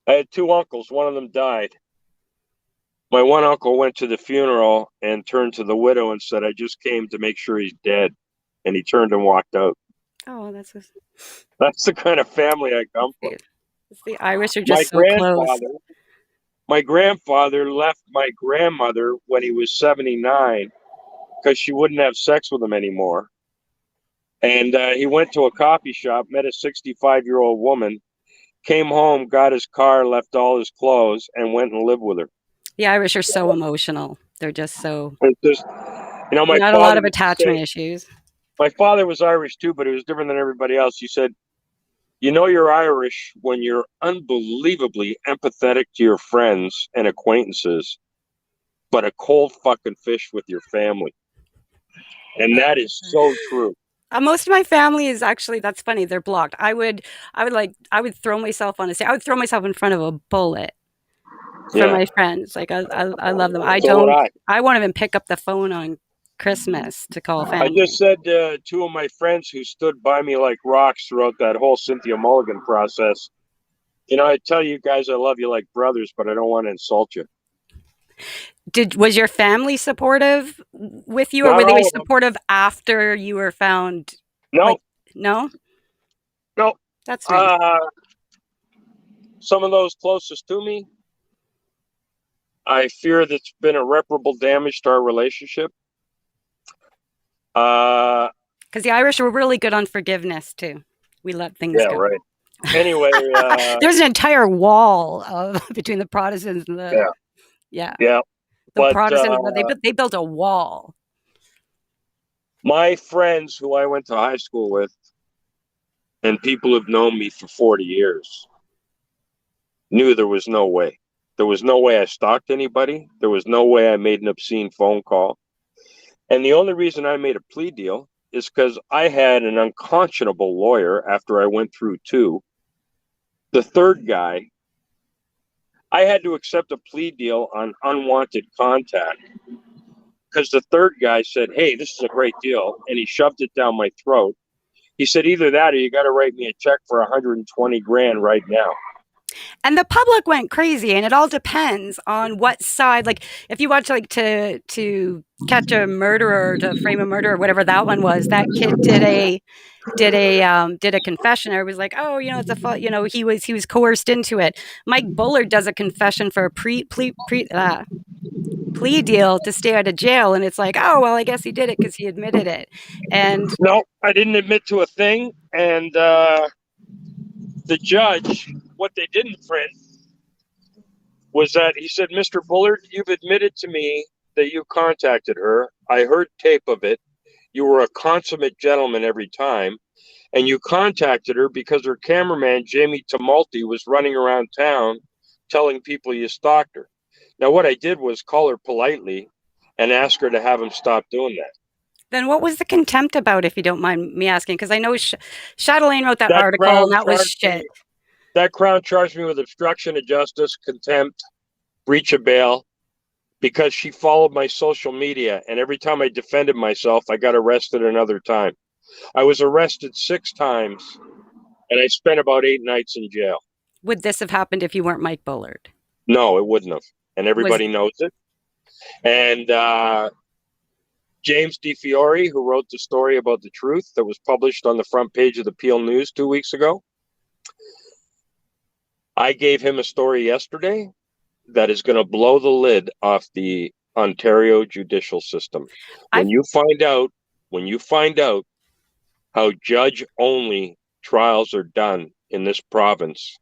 I had two uncles. One of them died. My one uncle went to the funeral and turned to the widow and said, "I just came to make sure he's dead." And he turned and walked out. oh, that's just, That's the kind of family I come from. the Irish are My just so close. grandfather, my grandfather left my grandmother when he was 79 because she wouldn't have sex with him anymore. And he went to a coffee shop, met a 65-year-old woman, came home, got his car, left all his clothes, and went and lived with her. The Irish are so emotional. They're just so It's just, my not a lot father of used to attachment say, issues. my father was Irish too, but he was different than everybody else. He said, "You know you're Irish when you're unbelievably empathetic to your friends and acquaintances, but a cold fucking fish with your family." And that is so true. Most of my family is actually that's funny. They're blocked. I would throw myself on a stage. I would throw myself in front of a bullet for Yeah, my friends. Like I love them. I so would don't. I. I won't even pick up the phone on Christmas to call I just family. said to two of my friends who stood by me like rocks throughout that whole Cynthia Mulligan process, I tell you guys I love you like brothers, but I don't want to insult you. Was your family supportive with you, or Not were they all of them. supportive after you were found? No, Like no, no. that's strange. Uh, some of those closest to me, I fear that's been irreparable damage to our relationship. Uh, Because the Irish were really good on forgiveness too. We let things yeah, go. right. Anyway, There's an entire wall between the Protestants and yeah, yeah, yeah. the But Protestants. They built a wall. my friends who I went to high school with and people who've known me for 40 years knew there was no way. There was no way I stalked anybody. There was no way I made an obscene phone call. And the only reason I made a plea deal is because I had an unconscionable lawyer after I went through two. The third guy, I had to accept a plea deal on unwanted contact because the third guy said, "Hey, this is a great deal." And he shoved it down my throat. He said, "Either that or you got to write me a check for 120 grand right now." And the public went crazy, and it all depends on what side. Like, if you watch, like, to catch a murderer, to frame a murderer, whatever that one was, that kid did a confession. I was like, oh, it's he was coerced into it. Mike Bullard does a confession for a plea deal to stay out of jail, and it's like, oh well, I guess he did it because he admitted it. And No, I didn't admit to a thing. And the judge, what they didn't print was that he said, "Mr. Bullard, you've admitted to me that you contacted her. I heard tape of it. You were a consummate gentleman every time. And you contacted her because her cameraman, Jamie Tumulty, was running around town telling people you stalked her. Now, what I did was call her politely and ask her to have him stop doing that. Then what was the contempt about, if you don't mind me asking? Because I know Chatelaine wrote that That article, and Crown that was charged shit. me. That Crown charged me with obstruction of justice, contempt, breach of bail, because she followed my social media, and every time I defended myself, I got arrested another time. I was arrested 6 times, and I spent about 8 nights in jail. Would this have happened if you weren't Mike Bullard? No, it wouldn't have, and Was everybody knows it. And James Fiore, who wrote the story about the truth that was published on the front page of the Peel News 2 weeks ago, I gave him a story yesterday that is going to blow the lid off the Ontario judicial system. I When you find out how judge only trials are done in this province,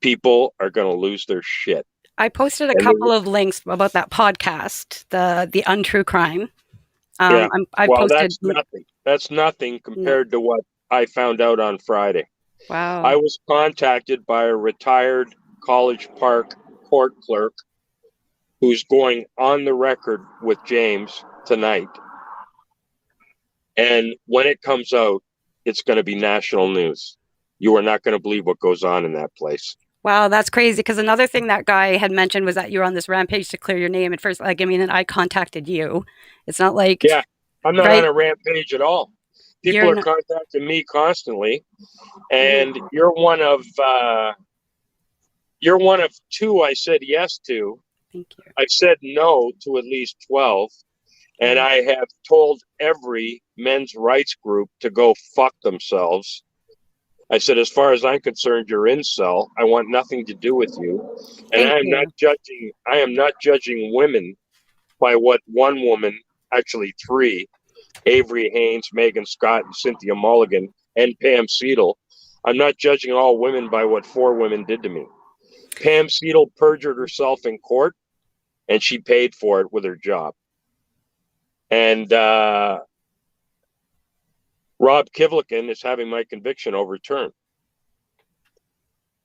people are going to lose their shit. I posted a And couple of links about that podcast, the UnTrue crime. yeah, I well, posted. that's nothing No, compared to what I found out on Friday. wow. I was contacted by a retired College Park court clerk who's going on the record with James tonight. And when it comes out, it's going to be national news. You are not going to believe what goes on in that place. Wow, that's crazy. Because another thing that guy had mentioned was that you were on this rampage to clear your name. At first, like, I mean, and I contacted you. It's not like, Yeah, I'm not on right? a rampage at all. People You're are not. contacting me constantly, Mhm. and you're one of 2 I said yes to. Thank you. I've said no to at least 12, and Mhm. I have told every men's rights group to go fuck themselves. I said, as far as I'm concerned, you're incel. I want nothing to do with you. And Thank you. I am not judging women by what one woman, actually 3, Avery Haynes, Megan Scott, and Cynthia Mulligan, and Pam Seidel. I'm not judging all women by what 4 women did to me. Pam Seidel perjured herself in court, and she paid for it with her job. And Rob Kivlikin is having my conviction overturned.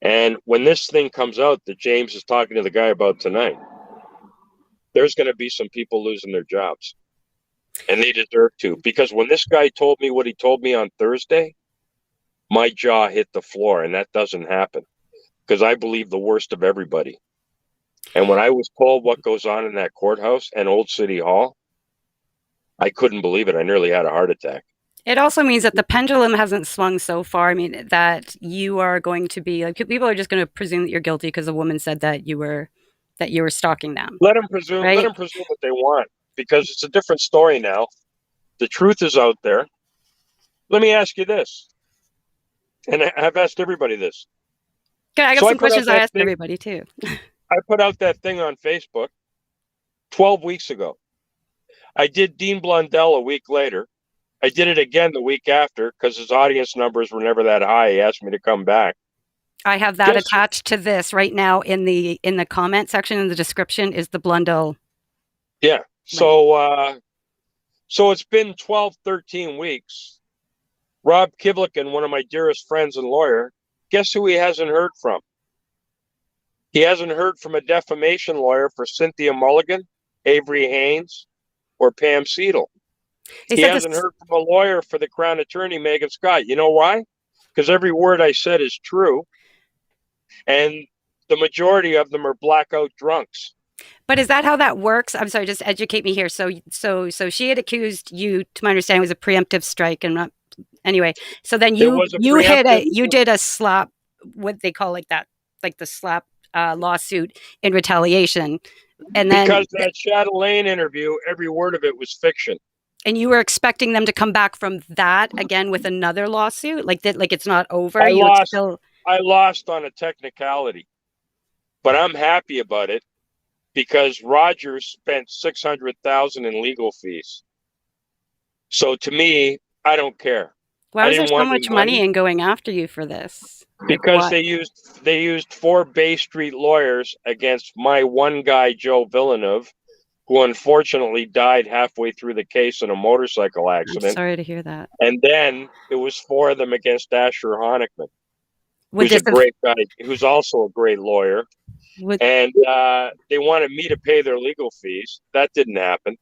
And when this thing comes out that James is talking to the guy about tonight, there's going to be some people losing their jobs. And they deserve to. Because when this guy told me what he told me on Thursday, my jaw hit the floor. And that doesn't happen. Because I believe the worst of everybody. And when I was told what goes on in that courthouse and Old City Hall, I couldn't believe it. I nearly had a heart attack. It also means that the pendulum hasn't swung so far. I mean, that you are going to be like, people are just going to presume that you're guilty because a woman said that you were stalking them, Let them presume right? what they want, because it's a different story now. The truth is out there. Let me ask you this. And I've asked everybody this. Okay, I got So some questions I asked everybody too. I put out that thing on Facebook 12 weeks ago. I did Dean Blundell a week later. I did it again the week after because his audience numbers were never that high. He asked me to come back. I have that Guess, attached to this right now in the comment section in the description is the Blundell yeah. link. So it's been 12, 13 weeks. Rob Kivlikin, one of my dearest friends and lawyer, guess who he hasn't heard from? He hasn't heard from a defamation lawyer for Cynthia Mulligan, Avery Haynes, or Pam Seidel. They He said hasn't this. heard from a lawyer for the Crown Attorney, Megan Scott. You know why? Because every word I said is true. And the majority of them are blackout drunks. But is that how that works? I'm sorry, just educate me here. So she had accused you, to my understanding, was a preemptive strike, and not anyway. So then It was a you did a slap, what they call like that, like the slap lawsuit in retaliation, and then because that Chatelaine interview, every word of it was fiction. and you were expecting them to come back from that again with another lawsuit, like that, like it's not over. I You would lost. still. I lost on a technicality, but I'm happy about it because Rogers spent $600,000 in legal fees. So to me, I don't care. Why I was there didn't so want much any money money in going after you for this? Like because what? they used 4 Bay Street lawyers against my one guy, Joe Villeneuve, who unfortunately died halfway through the case in a motorcycle I'm accident. sorry to hear that. And then it was 4 of them against Asher Honickman. Would who's a this have great guy, who's also a great lawyer. would And they wanted me to pay their legal fees. That didn't happen.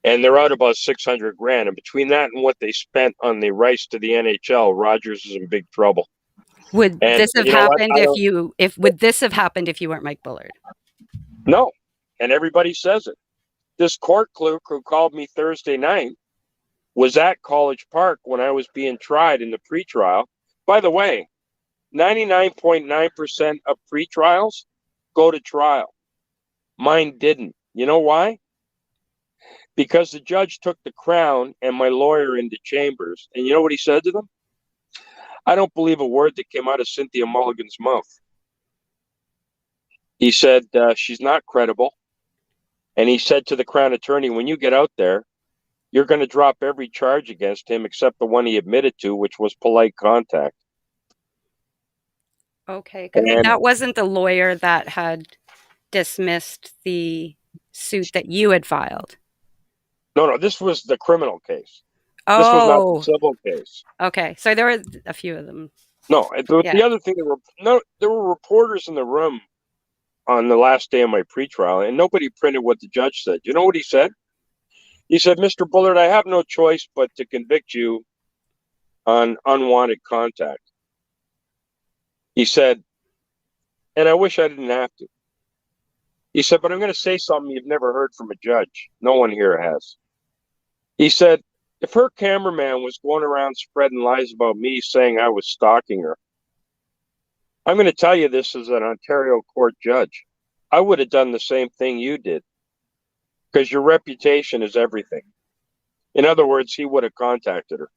And they're out about 600 grand. And between that and what they spent on the rights to the NHL, Rogers is in big trouble. would And this have you know what? happened I if don't you if would this have happened if you weren't Mike Bullard? know. And everybody says it. This court clerk who called me Thursday night was at College Park when I was being tried in the pretrial. By the way, 99.9% of pretrials go to trial. Mine didn't. You know why? Because the judge took the Crown and my lawyer into chambers. And you know what he said to them? I don't believe a word that came out of Cynthia Mulligan's mouth. He said, she's not credible. And he said to the Crown attorney, when you get out there, you're going to drop every charge against him except the one he admitted to, which was polite contact. Okay, because And that wasn't the lawyer that had dismissed the suit that you had filed. no, this was the criminal case. This was not the Oh, civil case. okay. So there were a few of them. No, Yeah. the other thing, there were reporters in the room on the last day of my pretrial, and nobody printed what the judge said. You know what he said? He said, Mr. Bullard, I have no choice but to convict you on unwanted contact. He said, and I wish I didn't have to. He said, but I'm going to say something you've never heard from a judge. No one here has. He said, if her cameraman was going around spreading lies about me saying I was stalking her, I'm going to tell you this as an Ontario court judge. I would have done the same thing you did because your reputation is everything. In other words, he would have contacted her.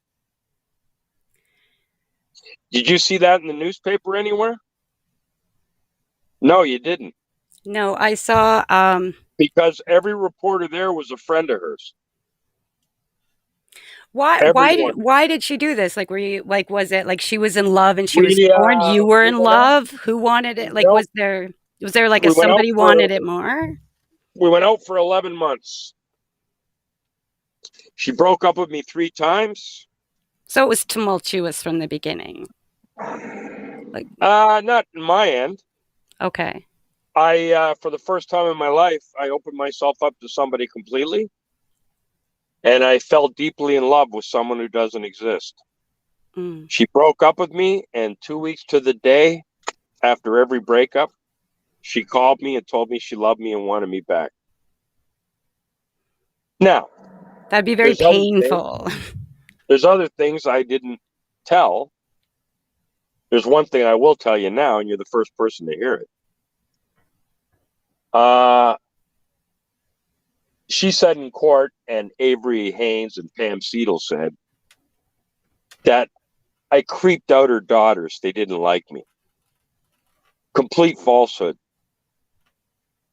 Did you see that in the newspaper anywhere? No, you didn't. No, I saw Because every reporter there was a friend of hers. why Everyone. did she do this? Like were you like was it like she was in love and she was We torn? You were we in went out. love? Who wanted it? Like No, was there like a we went out somebody for wanted it more? 11 months. She broke up with me 3 times. So it was tumultuous from the beginning. Like Not in my end. okay. For the first time in my life, I opened myself up to somebody completely, and I fell deeply in love with someone who doesn't exist. Mm. She broke up with me, and 2 weeks to the day after every breakup, she called me and told me she loved me and wanted me back. Now, That'd be very there's other things. painful. There's other things I didn't tell. There's one thing I will tell you now, and you're the first person to hear it. She said in court, and Avery Haynes and Pam Seidel said that I creeped out her daughters. They didn't like me. Complete falsehood.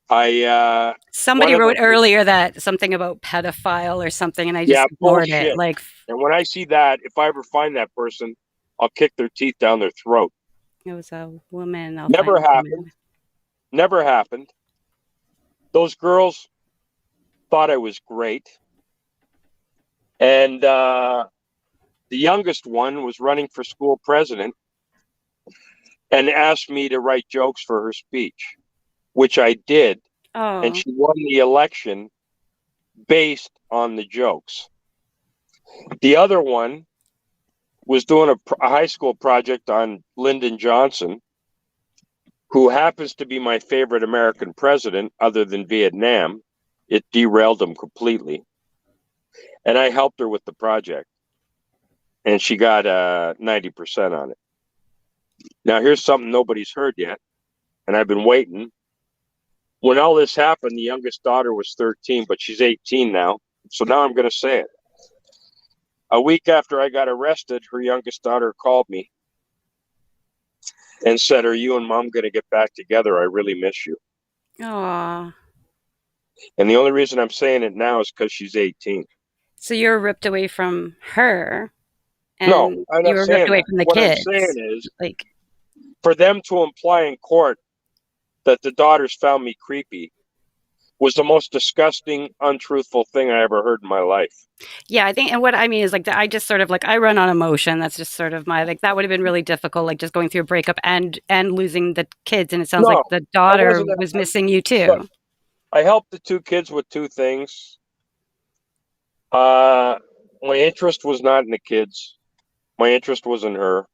Somebody One of wrote them, earlier that something about pedophile or something, and I just yeah, ignored it. bullshit. Like And when I see that, if I ever find that person, I'll kick their teeth down their throat. it was a woman. I'll Never find a happened. woman. Never happened. Those girls thought I was great. And the youngest one was running for school president and asked me to write jokes for her speech, which I did. And Oh, she won the election based on the jokes. The other one was doing a high school project on Lyndon Johnson, who happens to be my favorite American president other than Vietnam. It derailed him completely. And I helped her with the project. And she got 90% on it. Now, here's something nobody's heard yet. And I've been waiting. When all this happened, the youngest daughter was 13, but she's 18 now. So now I'm going to say it. A week after I got arrested, her youngest daughter called me and said, are you and mom going to get back together? I really miss you. aw. And the only reason I'm saying it now is because she's 18. So you're ripped away from her, No, and I'm you not were ripped saying away that. from the What I'm saying kids. is Like for them to imply in court that the daughters found me creepy, was the most disgusting, untruthful thing I ever heard in my life. Yeah, I think, and what I mean is like I just sort of like I run on emotion. That's just sort of my like that would have been really difficult, like just going through a breakup and losing the kids. And it sounds like No, the I daughter wasn't. was missing you Look, too. I helped the two kids with two things. Uh, my interest was not in the kids. My interest was in her.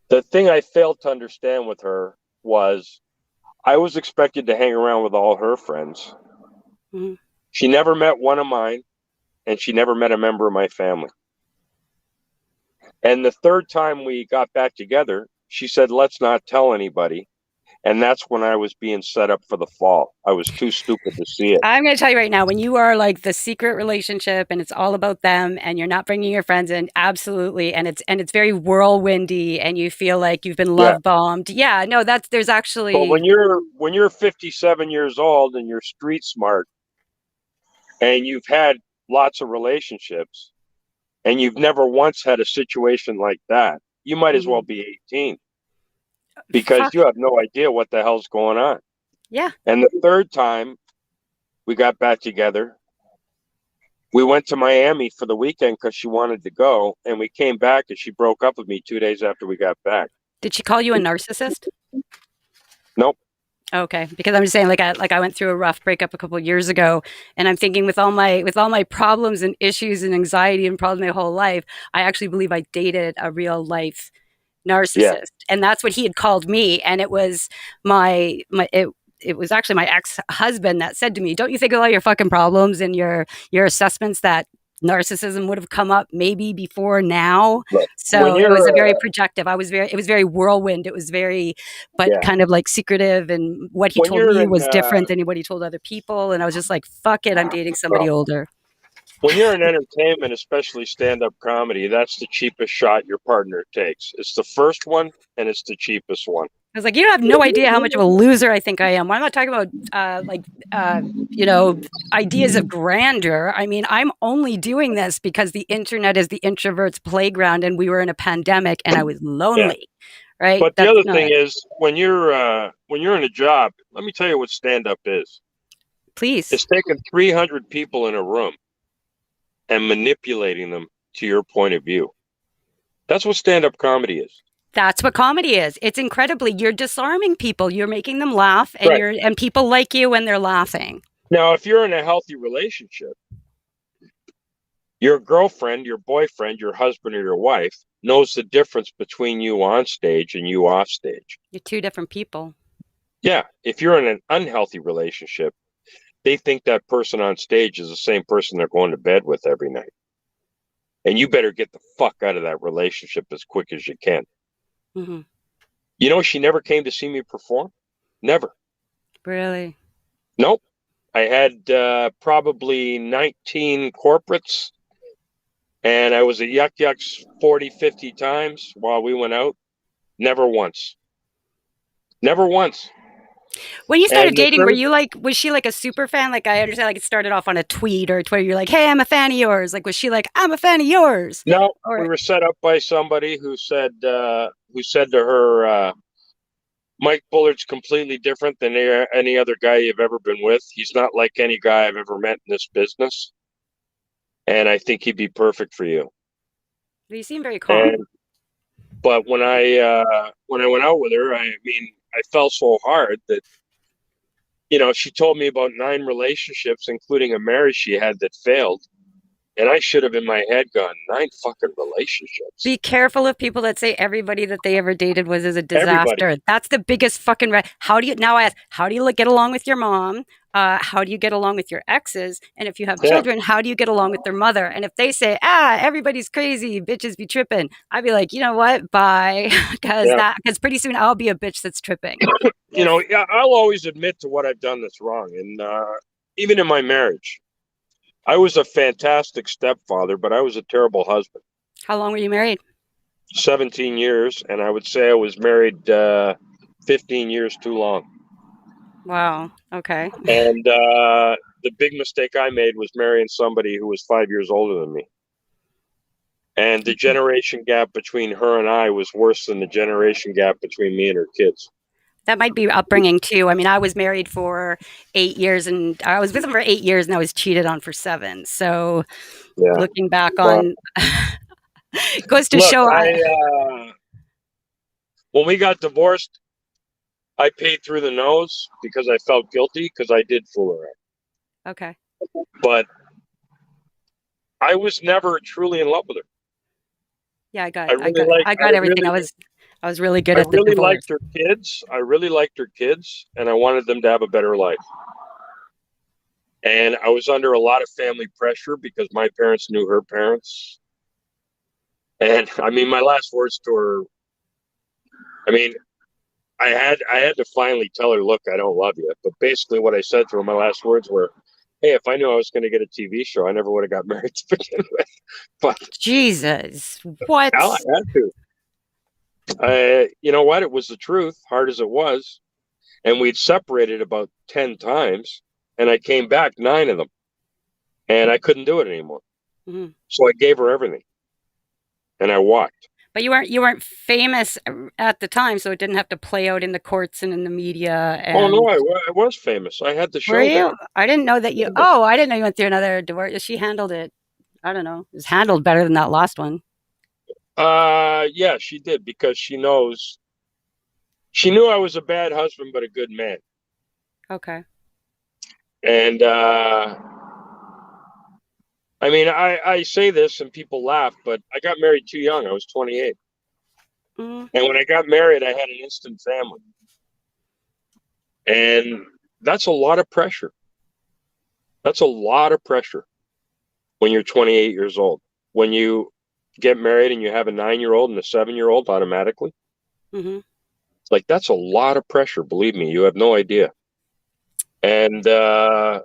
The thing I failed to understand with her was I was expected to hang around with all her friends. Mhm. She never met one of mine, and she never met a member of my family. And the third time we got back together, she said, let's not tell anybody. And that's when I was being set up for the fall. I was too stupid to see it. I'm going to tell you right now, when you are like the secret relationship and it's all about them and you're not bringing your friends in, absolutely, and it's very whirlwindy and you feel like you've been Yeah. love bombed. Yeah, no, that's there's But actually when you're 57 years old and you're street smart and you've had lots of relationships and you've never once had a situation like that, you might as well mhm. be 18 because Fuck you have no idea what the hell's going on. yeah. And the third time we got back together, we went to Miami for the weekend because she wanted to go, and we came back and she broke up with me 2 days after we got back. Did she call you a narcissist? Nope. Okay, because I'm just saying, like I went through a rough breakup a couple of years ago, and I'm thinking with all my problems and issues and anxiety and problems my whole life, I actually believe I dated a real life Yeah. narcissist, and that's what he had called me, and it was it was actually my ex-husband that said to me, "Don't you think of all your fucking problems and your assessments that narcissism would have come up maybe before now?" Look, when So it was you're, a very projective. It was very whirlwind. It was very, but yeah, kind of like secretive. And what he when told you're me in, was different than what he told other people. And I was just like, fuck it, I'm dating somebody well, older. when you're in entertainment, especially stand-up comedy, that's the cheapest shot your partner takes. It's the first one, and it's the cheapest one. I was like, you have no idea how much of a loser I think I am. Well, I'm not talking about uh, you know, ideas of grandeur. I mean, I'm only doing this because the internet is the introvert's playground, and we were in a pandemic, and I was Yeah. lonely. Right? But the That's other thing not. is when you're in a job, let me tell you what stand-up is. Please. It's taking 300 people in a room and manipulating them to your point of view. That's what stand-up comedy is. That's what comedy is. It's incredibly, you're disarming people. You're making them laugh, and Right. you're and people like you when they're laughing. Now, if you're in a healthy relationship, your girlfriend, your boyfriend, your husband, or your wife knows the difference between you on stage and you off stage. You're two different people. Yeah. If you're in an unhealthy relationship, they think that person on stage is the same person they're going to bed with every night. And you better get the fuck out of that relationship as quick as you can. Hmm. You know, she never came to see me perform. Never. Really? Nope. I had probably 19 corporates, and I was at Yuck Yucks 40, 50 times while we went out. Never once. Never once. When you started And the dating, were third, you like, was she like a super fan? Like, I understand, like, it started off on a tweet or a Twitter. You're like, hey, I'm a fan of yours. Like, was she like, I'm a fan of yours? no, we Or, were set up by somebody who said to her, Mike Bullard's completely different than any other guy you've ever been with. He's not like any guy I've ever met in this business, and I think he'd be perfect for you. you seem very calm. And but when I went out with her, I mean, I fell so hard that she told me about 9 relationships, including a marriage she had that failed, and I should have in my head gone 9 fucking relationships. Be careful of people that say everybody that they ever dated was as a Everybody, disaster. That's the biggest fucking. How do you now ask? How do you get along with your mom? How do you get along with your exes? And if you have yeah, children, how do you get along with their mother? And if they say, everybody's crazy, bitches be tripping, I'd be like, you know what? Bye, yeah. because pretty soon I'll be a bitch that's tripping. Yeah, I'll always admit to what I've done that's wrong, and even in my marriage, I was a fantastic stepfather, but I was a terrible husband. How long were you married? 17 years, and I would say I was married 15 years too long. Wow. Okay. And the big mistake I made was marrying somebody who was 5 years older than me. And the generation gap between her and I was worse than the generation gap between me and her kids. That might be upbringing too. I mean, I was married for 8 years, and I was with him for 8 years, and I was cheated on for 7. So Yeah. looking back Well, on, goes to look, show. when we got divorced, I paid through the nose because I felt guilty because I did fool around. Okay. But I was never truly in love with her. Yeah, I really like, I got everything. I was really good I at the really divorce. liked her kids. I really liked her kids, and I wanted them to have a better life. And I was under a lot of family pressure because my parents knew her parents. And I mean, my last words to her, I mean, I had to finally tell her, look, I don't love you. But basically, what I said to her, my last words were, hey, if I knew I was going to get a TV show, I never would have got married to begin with. But Jesus, what? hell, I had to. You know what? It was the truth, hard as it was. And we'd separated about 10 times, and I came back 9 of them, and I couldn't do it anymore. Mhm. So I gave her everything, and I walked. But you weren't famous at the time, so it didn't have to play out in the courts and in the media. Oh no, And I was famous. I had the were show there. you? I didn't know that you. Oh, I didn't know you went through another divorce. She handled it. I don't know. It was handled better than that last one. Yeah, she did because she knew I was a bad husband but a good man. Okay. And I mean, I say this and people laugh, but I got married too young. I was 28. Mm, And when I got married, I had an instant family. And that's a lot of pressure. That's a lot of pressure when you're 28 years old. When you get married and you have a 9-year-old and a 7-year-old automatically, hmm like that's a lot of pressure. Believe me, you have no idea. And you I'm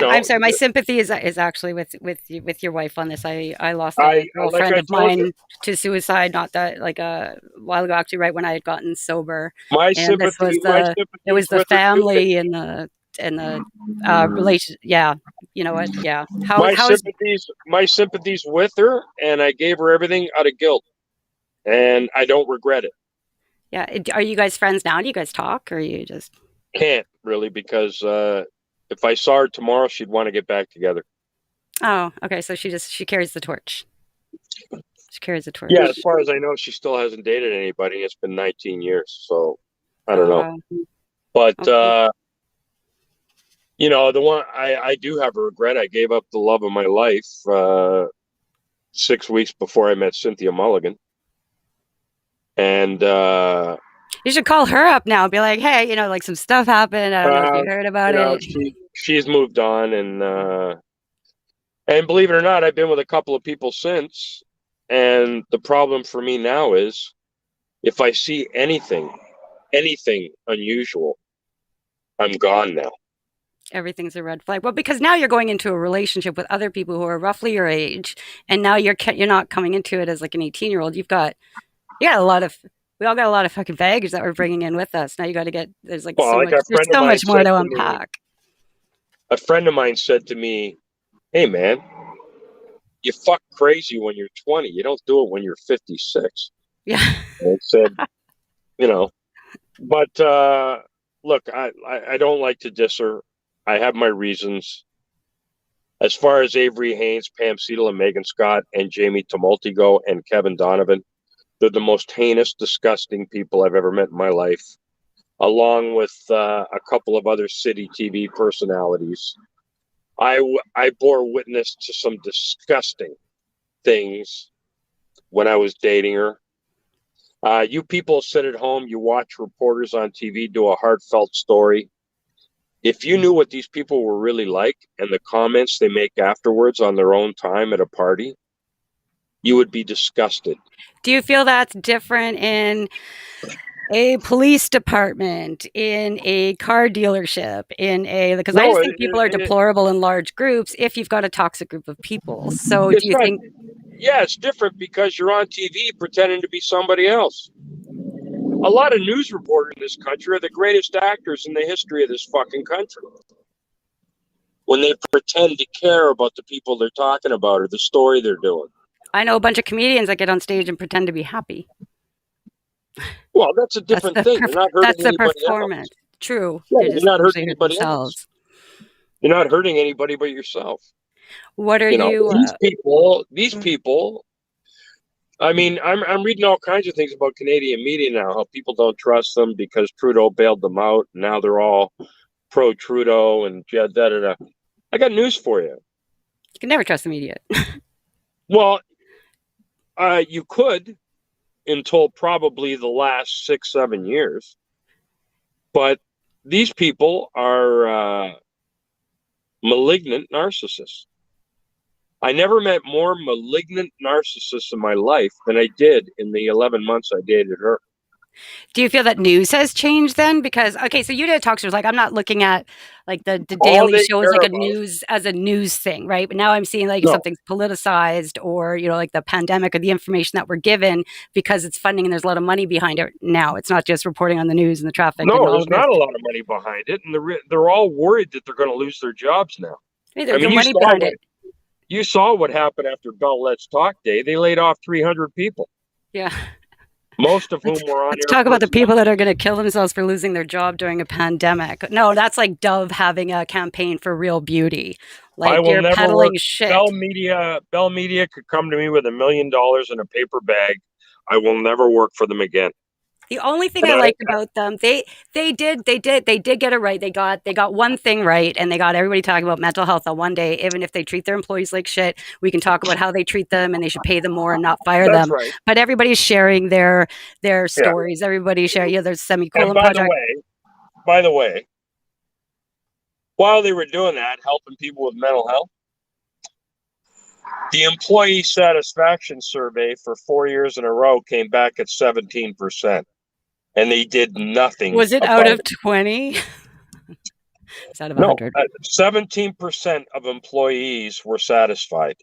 know, sorry. My sympathy is actually with your wife on this. I lost I a like girlfriend I of told you, mine to suicide, not that like a while ago, actually, right when I had gotten sober. my And this was my it was sympathy's the with her too. family and the relation. Yeah, you know what? Yeah. My sympathies with her, and I gave her everything out of guilt, and I don't regret it. Yeah. Are you guys friends now? Do you guys talk, or you just? Can't really because if I saw her tomorrow, she'd want to get back together. Oh, okay. So she carries the torch. She carries the Yeah, as torch. far as I know, she still hasn't dated anybody. It's been 19 years, so I don't Oh know. wow. But Okay. you know, the one I do have a regret. I gave up the love of my life 6 weeks before I met Cynthia Mulligan, and You should call her up now and be like, hey, like some stuff happened. I don't know if uh, you heard about it. she's moved on, and believe it or not, I've been with a couple of people since. And the problem for me now is if I see anything unusual, I'm gone now. Everything's a red flag. Well, because now you're going into a relationship with other people who are roughly your age, and now you're not coming into it as like an 18-year-old. You got a lot of we all got a lot of fucking baggage that we're bringing in with us. Now you got to get Well, like there's so much more to unpack. a friend of mine said to me, "Hey, man, you fuck crazy when you're 20. You don't do it when you're 56." Yeah. And I said, you know, but look, I don't like to diss her. I have my reasons. As far as Avery Haynes, Pam Seidel, and Megan Scott, and Jamie Tumulty go, and Kevin Donovan, they're the most heinous, disgusting people I've ever met in my life, along with a couple of other city TV personalities. I bore witness to some disgusting things when I was dating her. You people sit at home, you watch reporters on TV do a heartfelt story. If you knew what these people were really like and the comments they make afterwards on their own time at a party, you would be disgusted. Do you feel that's different in a police department, in a car dealership, because I No, just think people are deplorable in large groups if you've got a toxic group of people. So do it's you not. think Yeah, it's different because you're on TV pretending to be somebody else. A lot of news reporters in this country are the greatest actors in the history of this fucking country. When they pretend to care about the people they're talking about or the story they're doing. I know a bunch of comedians that get on stage and pretend to be happy. Well, that's a different thing. You're not hurting that's the anybody performance. else. True. Yeah, They you're just not hurting usually hurt anybody else. themselves. You're not hurting anybody but yourself. What are You know, you? these people. I mean, I'm reading all kinds of things about Canadian media now. How people don't trust them because Trudeau bailed them out, and now they're all pro Trudeau and da da da. I got news for you. You can never trust the media. Well, you could until probably the last 6-7 years, but these people are malignant narcissists. I never met more malignant narcissists in my life than I did in the 11 months I dated her. Do you feel that news has changed then? Because okay, so you did talk shows. Like I'm not looking at like the All daily they show as care like a about, news as a news thing, right? But now I'm seeing like if no, something's politicized or like the pandemic or the information that we're given because it's funding and there's a lot of money behind it now. It's not just reporting on the news and the traffic and no, all there's of this. not a lot of money behind it, and they're all worried that they're going to lose their jobs now. Hey, I there's no mean, money behind it. you saw what happened after Bell Let's Talk Day. They laid off 300 people, Yeah. most of whom Let's were on let's air talk about the personnel. people that are going to kill themselves for losing their job during a pandemic. No, that's like Dove having a campaign for real beauty. I Like will you're never work. peddling shit. Bell Media could come to me with $1 million in a paper bag. I will never work for them again. The only thing And I liked about them, they did get it right. They got one thing right, and they got everybody talking about mental health on one day. Even if they treat their employees like shit, we can talk about how they treat them, and they should pay them more and not fire that's them. right. But everybody's sharing their Yeah. stories. Everybody's sharing. Yeah, there's And semicolon project. by the way, while they were doing that, helping people with mental health, the employee satisfaction survey for 4 years in a row came back at 17%, and they did nothing Was it out about of it. 20? It's out of No, 100. 17% of employees were satisfied.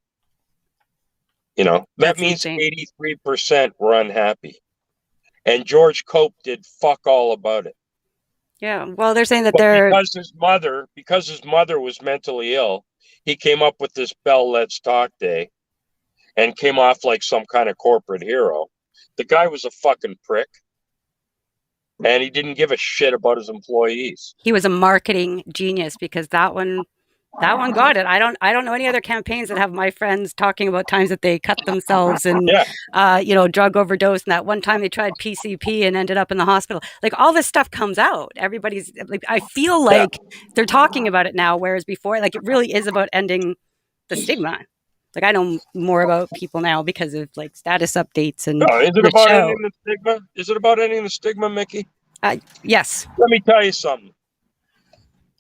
That That's means insane. 83% were unhappy. And George Cope did fuck all about it. Yeah. Well, they're saying that But they're. because his mother was mentally ill, he came up with this Bell Let's Talk Day and came off like some kind of corporate hero. The guy was a fucking prick, and he didn't give a shit about his employees. He was a marketing genius because that one got it. I don't know any other campaigns that have my friends talking about times that they cut themselves and Yeah. drug overdose, and that one time they tried PCP and ended up in the hospital. Like all this stuff comes out. Everybody's like, I feel Yeah. like they're talking about it now, whereas before, like it really is about ending the stigma. Like I know more about people now because of like status updates and No, is it the about show. ending the stigma? Is it about ending the stigma, Miki? Yes, Let me tell you something.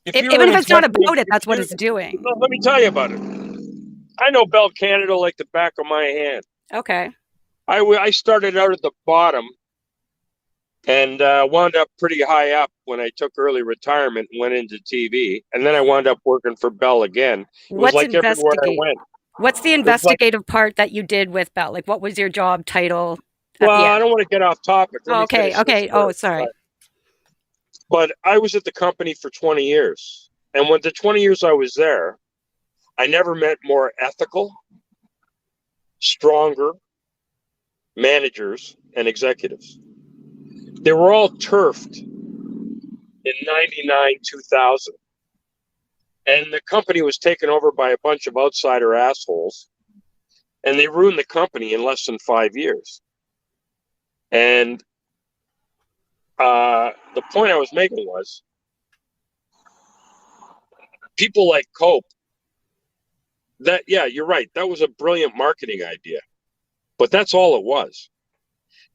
If you're even an if it's not executive, about it, that's what it's doing. no, let me tell you about it. I know Bell Canada like the back of my hand. Okay. I started out at the bottom and wound up pretty high up when I took early retirement and went into TV. And then I wound up working for Bell again. It was What's like everywhere I investigate? went. What's the It was like, investigative part that you did with Bell? Like, what was your job title at well, the I end? don't want to get off topic. Let Oh, me okay, finish this okay. Oh, first. sorry. But I was at the company for 20 years. And when the 20 years I was there, I never met more ethical, stronger managers and executives. They were all turfed in 99, 2000. And the company was taken over by a bunch of outsider assholes. And they ruined the company in less than 5 years. And the point I was making was people like Cope, that, yeah, you're right. That was a brilliant marketing idea. But that's all it was.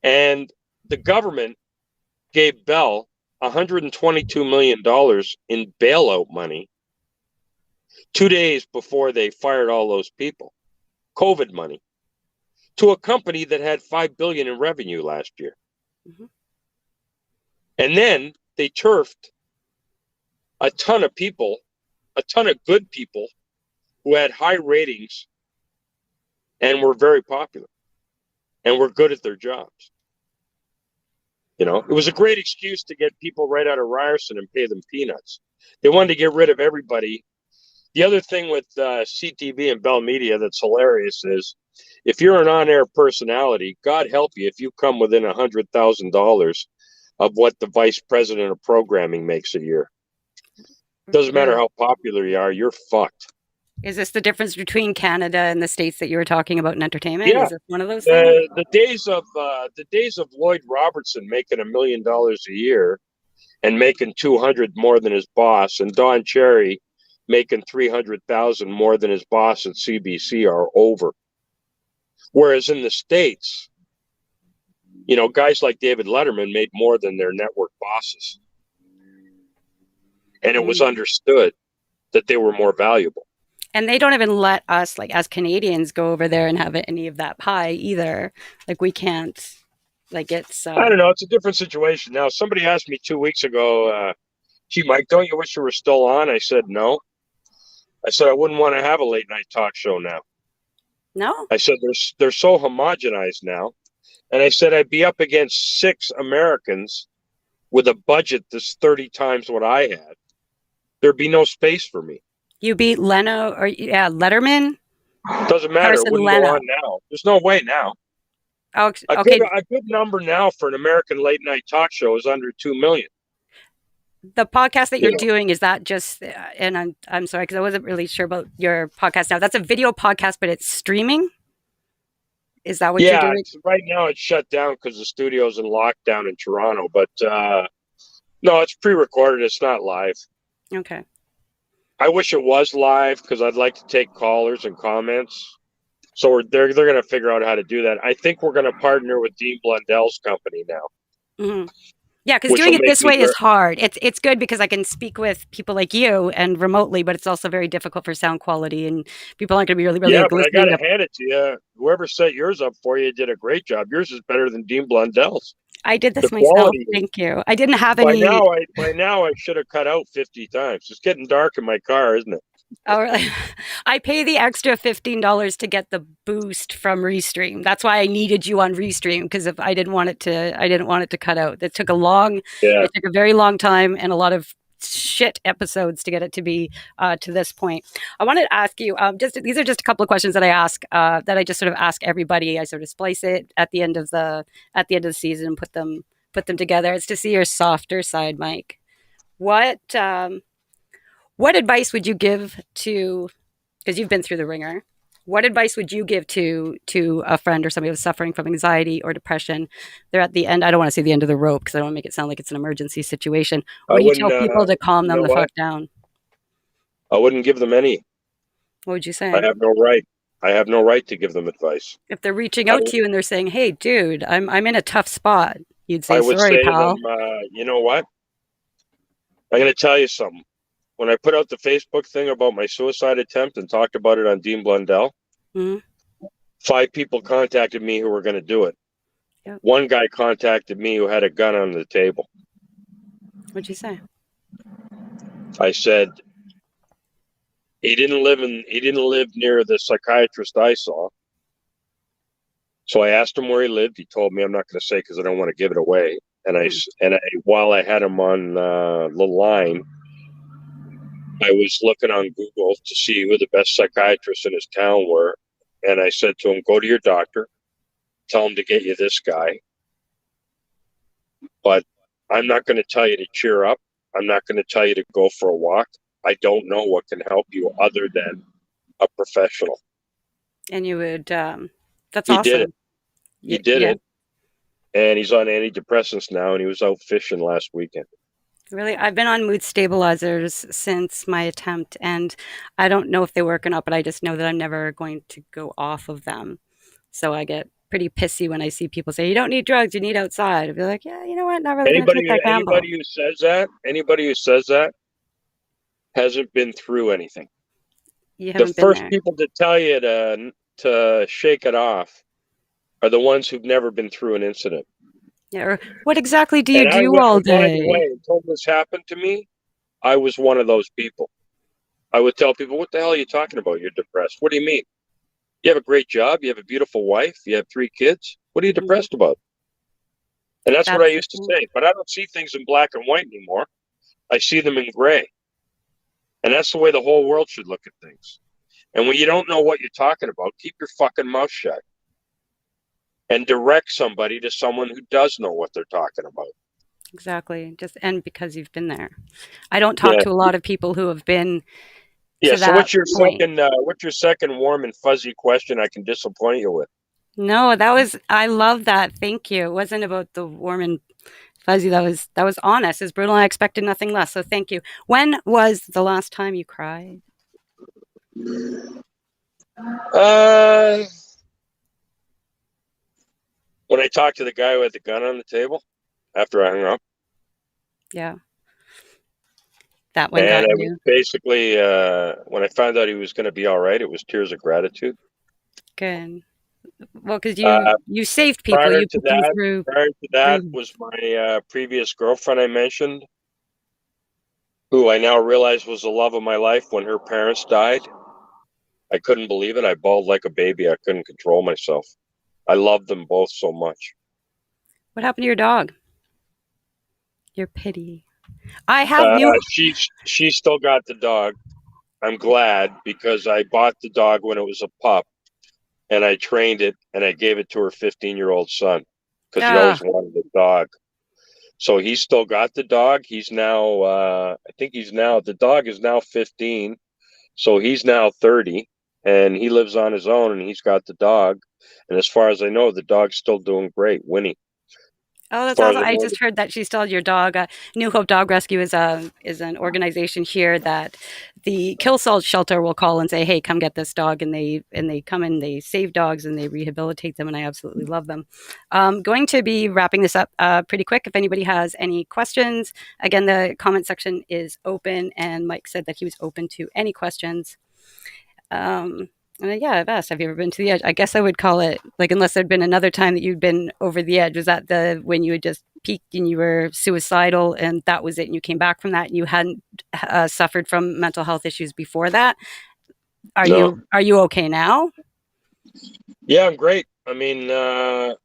And the government gave Bell $122 million in bailout money 2 days before they fired all those people. COVID money to a company that had $5 billion in revenue last year. Mhm. And then they turfed a ton of people, a ton of good people who had high ratings and were very popular and were good at their jobs. It was a great excuse to get people right out of Ryerson and pay them peanuts. They wanted to get rid of everybody. The other thing with CTV and Bell Media that's hilarious is if you're an on-air personality, God help you if you come within $100,000 of what the vice president of programming makes a year. Doesn't matter how popular you are, you're fucked. Is this the difference between Canada and the states that you were talking about in entertainment? Yeah, Is this one of those things? the days of Lloyd Robertson making $1 million a year and making 200 more than his boss, and Don Cherry making 300,000 more than his boss at CBC are over. Whereas in the States, you know, guys like David Letterman made more than their network bosses. And it was understood that they were more valuable. And they don't even let us, like, as Canadians, go over there and have any of that pie either. Like, we can't, like, it's... I don't know. It's a different situation now. Somebody asked me 2 weeks ago, gee, Mike, don't you wish you were still on? I said, no. I said, I wouldn't want to have a late night talk show now. No? I said, they're so homogenized now. And I said, I'd be up against 6 Americans with a budget that's 30 times what I had. There'd be no space for me. You beat Leno or Letterman? Doesn't matter. It wouldn't go on now. There's no way now. Oh, okay. A good number now for an American late night talk show is under 2 million. The podcast that you're doing, is that just, and I'm sorry, because I wasn't really sure about your podcast now. That's a video podcast, but it's streaming? Is that what you're doing? Right now it's shut down because the studio's in lockdown in Toronto. But no, it's pre-recorded. It's not live. Okay. I wish it was live because I'd like to take callers and comments. So they're going to figure out how to do that. I think we're going to partner with Dean Blundell's company now. Mm-hmm. Yeah, because doing it this way is hard. It's good because I can speak with people like you and remotely, but it's also very difficult for sound quality, and people aren't going to be really yeah. But I got to hand it to you. Whoever set yours up for you did a great job. Yours is better than Dean Blundell's. I did this myself. Thank you. I didn't have any. By now, I should have cut out 50 times. It's getting dark in my car, isn't it? Oh, really? I pay the extra $15 to get the boost from Restream. That's why I needed you on Restream, because if I didn't want it to cut out. It took a very long time and a lot of shit episodes to get it to be to this point. I wanted to ask you, these are just a couple of questions that I ask that I just sort of ask everybody. I sort of splice it at the end of the season and put them together. It's to see your softer side, Mike. What advice would you give to, because you've been through the ringer, what advice would you give to a friend or somebody who's suffering from anxiety or depression? They're at the end. I don't want to say the end of the rope because I don't want to make it sound like it's an emergency situation. What do you tell people to calm them the fuck down? I wouldn't give them any. What would you say? I have no right. I have no right to give them advice. If they're reaching out to you and they're saying, hey, dude, I'm in a tough spot, you'd say, sorry, say pal. To them, you know what? I'm going to tell you something. When I put out the Facebook thing about my suicide attempt and talked about it on Dean Blundell, 5 people contacted me who were going to do it. Yep. One guy contacted me who had a gun on the table. What'd you say? I said he didn't live near the psychiatrist I saw. So I asked him where he lived. He told me, I'm not going to say because I don't want to give it away. And while I had him on the line, I was looking on Google to see who the best psychiatrists in his town were. And I said to him, go to your doctor, tell him to get you this guy. But I'm not going to tell you to cheer up. I'm not going to tell you to go for a walk. I don't know what can help you other than a professional. And you would, that's he awesome. Did it. He did it. And he's on antidepressants now, and he was out fishing last weekend. Really, I've been on mood stabilizers since my attempt, and I don't know if they work or not, but I just know that I'm never going to go off of them. So I get pretty pissy when I see people say, you don't need drugs, you need outside. I'd be like, yeah, you know what, not really going to take that gamble. Anybody who says that hasn't been through anything. The first people to tell you to shake it off are the ones who've never been through an incident. Yeah, or what exactly do you do all day? By the way, until this happened to me, I was one of those people. I would tell people, what the hell are you talking about? You're depressed. What do you mean? You have a great job. You have a beautiful wife. You have 3 kids. What are you depressed about? And that's what I used to say. But I don't see things in black and white anymore. I see them in gray. And that's the way the whole world should look at things. And when you don't know what you're talking about, keep your fucking mouth shut and direct somebody to someone who does know what they're talking about. Exactly. Just and because you've been there. I don't talk Yeah. to a lot of people who have been Yeah. to So that point. what's your second warm and fuzzy question I can disappoint you with? No, I love that. Thank you. It wasn't about the warm and fuzzy. That was honest. It's brutal. I expected nothing less. So thank you. When was the last time you cried? Uh, when I talked to the guy who had the gun on the table after I hung up, Yeah. That one and got I was you. basically when I found out he was going to be all right, it was tears of gratitude. Good. Well, because Uh, you saved people. prior You to put them that, through prior to that through was my previous girlfriend I mentioned, who I now realize was the love of my life. When her parents died, I couldn't believe it. I bawled like a baby. I couldn't control myself. I loved them both so much. What happened to your dog? Your pity. I have you. She still got the dog. I'm glad because I bought the dog when it was a pup and I trained it and I gave it to her 15-year-old son because he Ah, always wanted a dog. So he's still got the dog. He's now, I think the dog is now 15. So he's now 30 and he lives on his own and he's got the dog. And as far as I know, the dog's still doing great. Winnie. oh, As that's far as awesome. I I know, just heard that she stole your dog. New Hope Dog Rescue is an organization here that the kill salt shelter will call and say, "Hey, come get this dog," and they come and they save dogs and they rehabilitate them, and I absolutely love them. Going to be wrapping this up pretty quick. If anybody has any questions, again, the comment section is open, and Mike said that he was open to any questions. Um, and yeah, I've asked, have you ever been to the edge? I guess I would call it like, unless there'd been another time that you'd been over the edge. Was that the when you had just peaked and you were suicidal and that was it, and you came back from that and you hadn't suffered from mental health issues before that? no. Are you okay now? Yeah, I'm great. I mean, the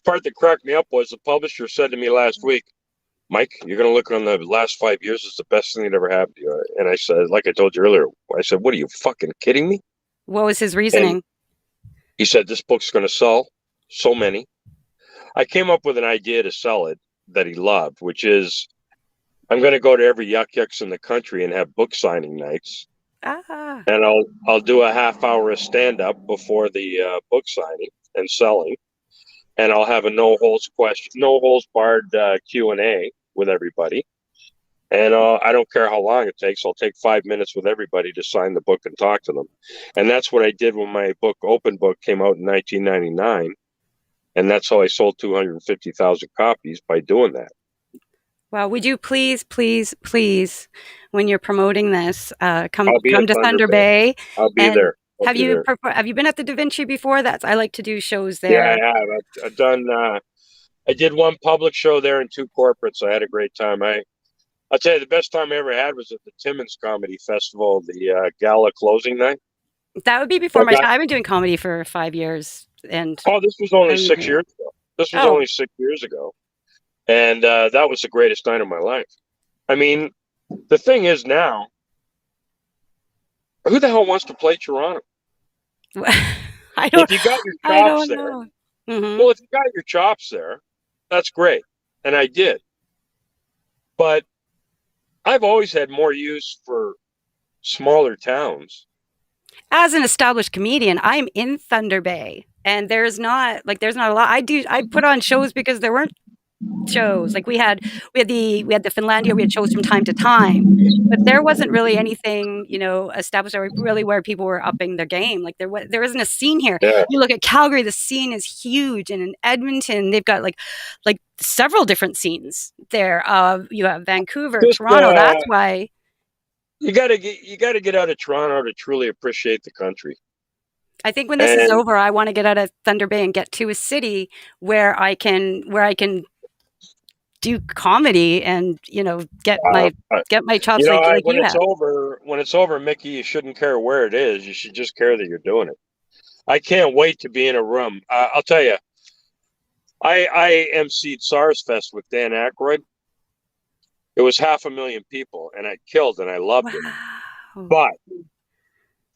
part that cracked me up was the publisher said to me last week, Mike, you're going to look on the last 5 years as the best thing that ever happened to you. And I said, like I told you earlier, I said, what are you fucking kidding me? What was his And reasoning? he said, this book's going to sell so many. I came up with an idea to sell it that he loved, which is I'm going to go to every yuck yucks in the country and have book signing nights. Ah, And I'll do a half hour of stand up before the book signing and selling. And I'll have a no holds barred Q&A with everybody. And I don't care how long it takes. I'll take 5 minutes with everybody to sign the book and talk to them. And that's what I did when my book, Open Book, came out in 1999. And that's how I sold 250,000 copies by doing that. well, would you please, please, please, when you're promoting this, I'll be come at to Thunder Thunder Bay. Bay, I'll be and there. I'll be there. have you been at the Da Vinci before? That's I like to do shows Yeah, I there. have. I've done. I did one public show there and two corporates. I had a great time. I'll tell you, the best time I ever had was at the Timmins Comedy Festival, the gala closing night. That would be before I my got. time. I've been doing comedy for 5 years, and Oh, this was only I'm 6 here. years ago. This was Oh, only 6 years ago, and that was the greatest night of my life. I mean, the thing is now, who the hell wants to play Toronto? I If don't, you got your I chops don't there, know. Hmm. well, if you got your chops there, that's great, and I did. But I've always had more use for smaller towns. As an established comedian, I'm in Thunder Bay, and there's not a lot. I put on shows because there weren't shows. Like we had the Finlandia, we had shows from time to time, but there wasn't really anything, established or really where people were upping their game. Like there isn't a scene here. Yeah, You look at Calgary, the scene is huge, and in Edmonton, they've got like several different scenes there. You have Vancouver, just Toronto. That's why you got to get out of Toronto to truly appreciate the country. I think when this is And over, I want to get out of Thunder Bay and get to a city where I can do comedy and uh, get my chops like when you have. it's over, Mickey, you shouldn't care where it is. You should just care that you're doing it. I can't wait to be in a room. I'll tell you, I emceed SARS Fest with Dan Aykroyd. It was 500,000 people, and I killed, and I loved it. Wow. But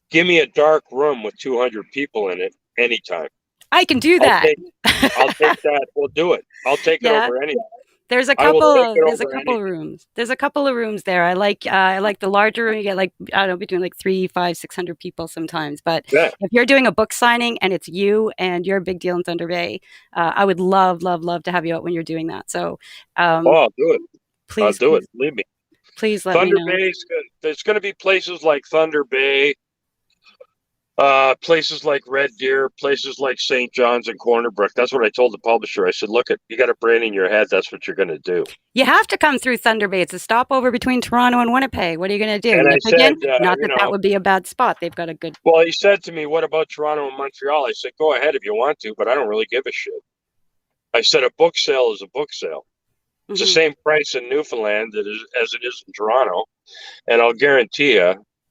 give me a dark room with 200 people in it anytime. I can do I'll that. take, I'll take that. We'll do it. I'll take it Yeah. over anything. There's a I will couple take of it there's a over couple of anything. rooms. There's a couple of rooms there. I like the larger room. You get like I don't know between like 3, 5, 600 people sometimes. But Yeah. if you're doing a book signing and it's you and you're a big deal in Thunder Bay, I would love, love, love to have you out when you're doing that. So Oh, um, I'll do it. I'll please, do it. please, Believe me. please let me Thunder know. Bay. There's going to be places like Thunder Bay, places like Red Deer, places like St. John's and Corner Brook. That's what I told the publisher. I said, look, you got a brain in your head. That's what you're going to do. You have to come through Thunder Bay. It's a stopover between Toronto and Winnipeg. What are you going to do? And I Nip said, again? Not that that would be a bad spot. They've got a good. well, he said to me, what about Toronto and Montreal? I said, go ahead if you want to, but I don't really give a shit. I said, a book sale is a book sale. It's the same price in Newfoundland as it is in Toronto. And I'll guarantee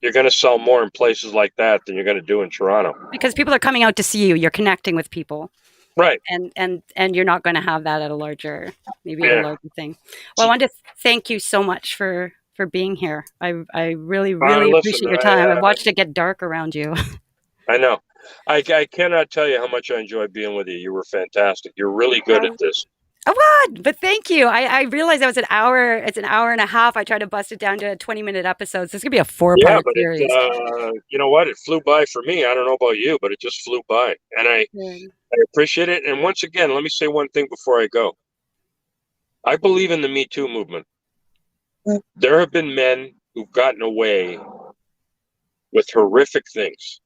you're going to sell more in places like that than you're going to do in Toronto. Because people are coming out to see you. You're connecting with people. Right. And you're not going to have that at a larger thing. Well, I want to thank you so much for being here. I really, really appreciate your time. I've watched it get dark around you. I know. I cannot tell you how much I enjoyed being with you. You were fantastic. You're really good at this. Oh, what? But thank you. I realized that was an hour. It's an hour and a half. I tried to bust it down to 20-minute episodes. This is going to be a 4-part series. You know what? It flew by for me. I don't know about you, but it just flew by. And I appreciate it. And once again, let me say one thing before I go. I believe in the Me Too movement. There have been men who've gotten away with horrific things.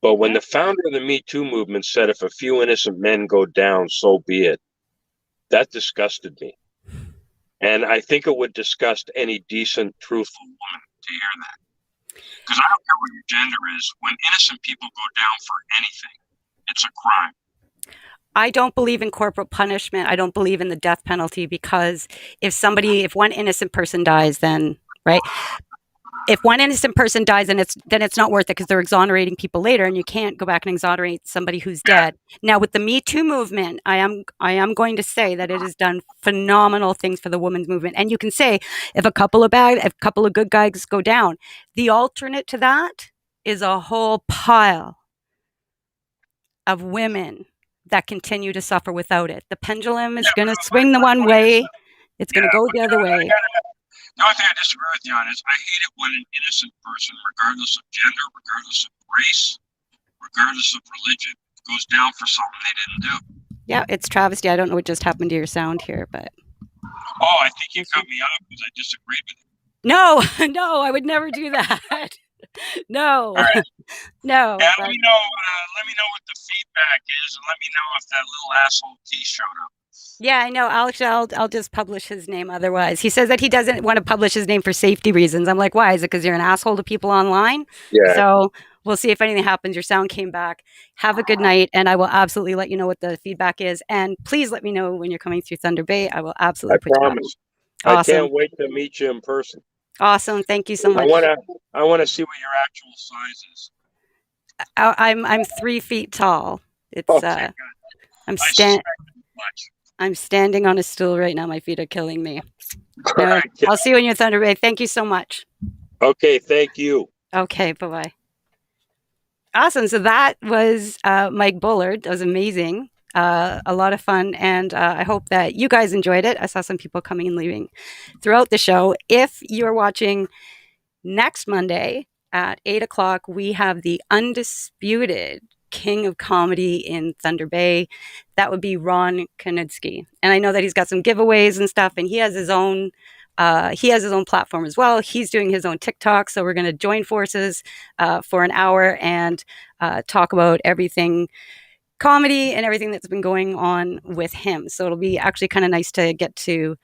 But when the founder of the Me Too movement said, if a few innocent men go down, so be it, that disgusted me. And I think it would disgust any decent, truthful woman to hear that. Because I don't care what your gender is. When innocent people go down for anything, it's a crime. I don't believe in corporal punishment. I don't believe in the death penalty because if one innocent person dies, then, right? If one innocent person dies, then it's not worth it because they're exonerating people later, and you can't go back and exonerate somebody who's dead. Now, with the Me Too movement, I am going to say that it has done phenomenal things for the women's movement. And you can say if a couple of good guys go down, the alternate to that is a whole pile of women that continue to suffer without it. The pendulum is going to swing the one way; it's going to go the other way. The only thing I disagree with you on is I hate it when an innocent person, regardless of gender, regardless of race, regardless of religion, goes down for something they didn't do. Yeah, it's travesty. I don't know what just happened to your sound here, but. Oh, I think you cut me off because I disagreed with you. No, no, I would never do that. No, right. No. Yeah, let me know what the feedback is, and let me know if that little asshole T showed up. Yeah, I know. I'll just publish his name otherwise. He says that he doesn't want to publish his name for safety reasons. I'm like, why? Is it because you're an asshole to people online? Yeah. So we'll see if anything happens. Your sound came back. Have a good night, and I will absolutely let you know what the feedback is. And please let me know when you're coming through Thunder Bay. I will absolutely put promise. you on. Awesome. I can't wait to meet you in person. Awesome. Thank you so much. I want to see what your actual size is. I'm 3 feet tall. It's okay, I'm standing on a stool right now. My feet are killing me. Right. I'll see you when you're Thunder Bay. Thank you so much. Okay, thank you. Okay, bye-bye. Awesome. So that was Mike Bullard. That was amazing. A lot of fun. And I hope that you guys enjoyed it. I saw some people coming and leaving throughout the show. If you're watching next Monday at 8 o'clock, we have the undisputed king of comedy in Thunder Bay. That would be Ron Konudsky. And I know that he's got some giveaways and stuff, and he has his own platform as well. He's doing his own TikTok. So we're going to join forces for an hour and talk about everything comedy and everything that's been going on with him. So it'll be actually kind of nice to get to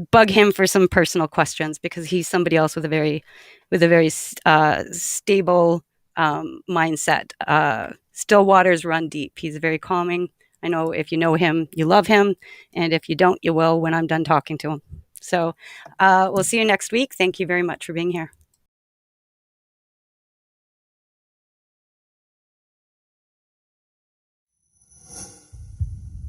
bug him for some personal questions because he's somebody else with a very stable mindset. Still waters run deep. He's very calming. I know if you know him, you love him. And if you don't, you will when I'm done talking to him. So we'll see you next week. Thank you very much for being here.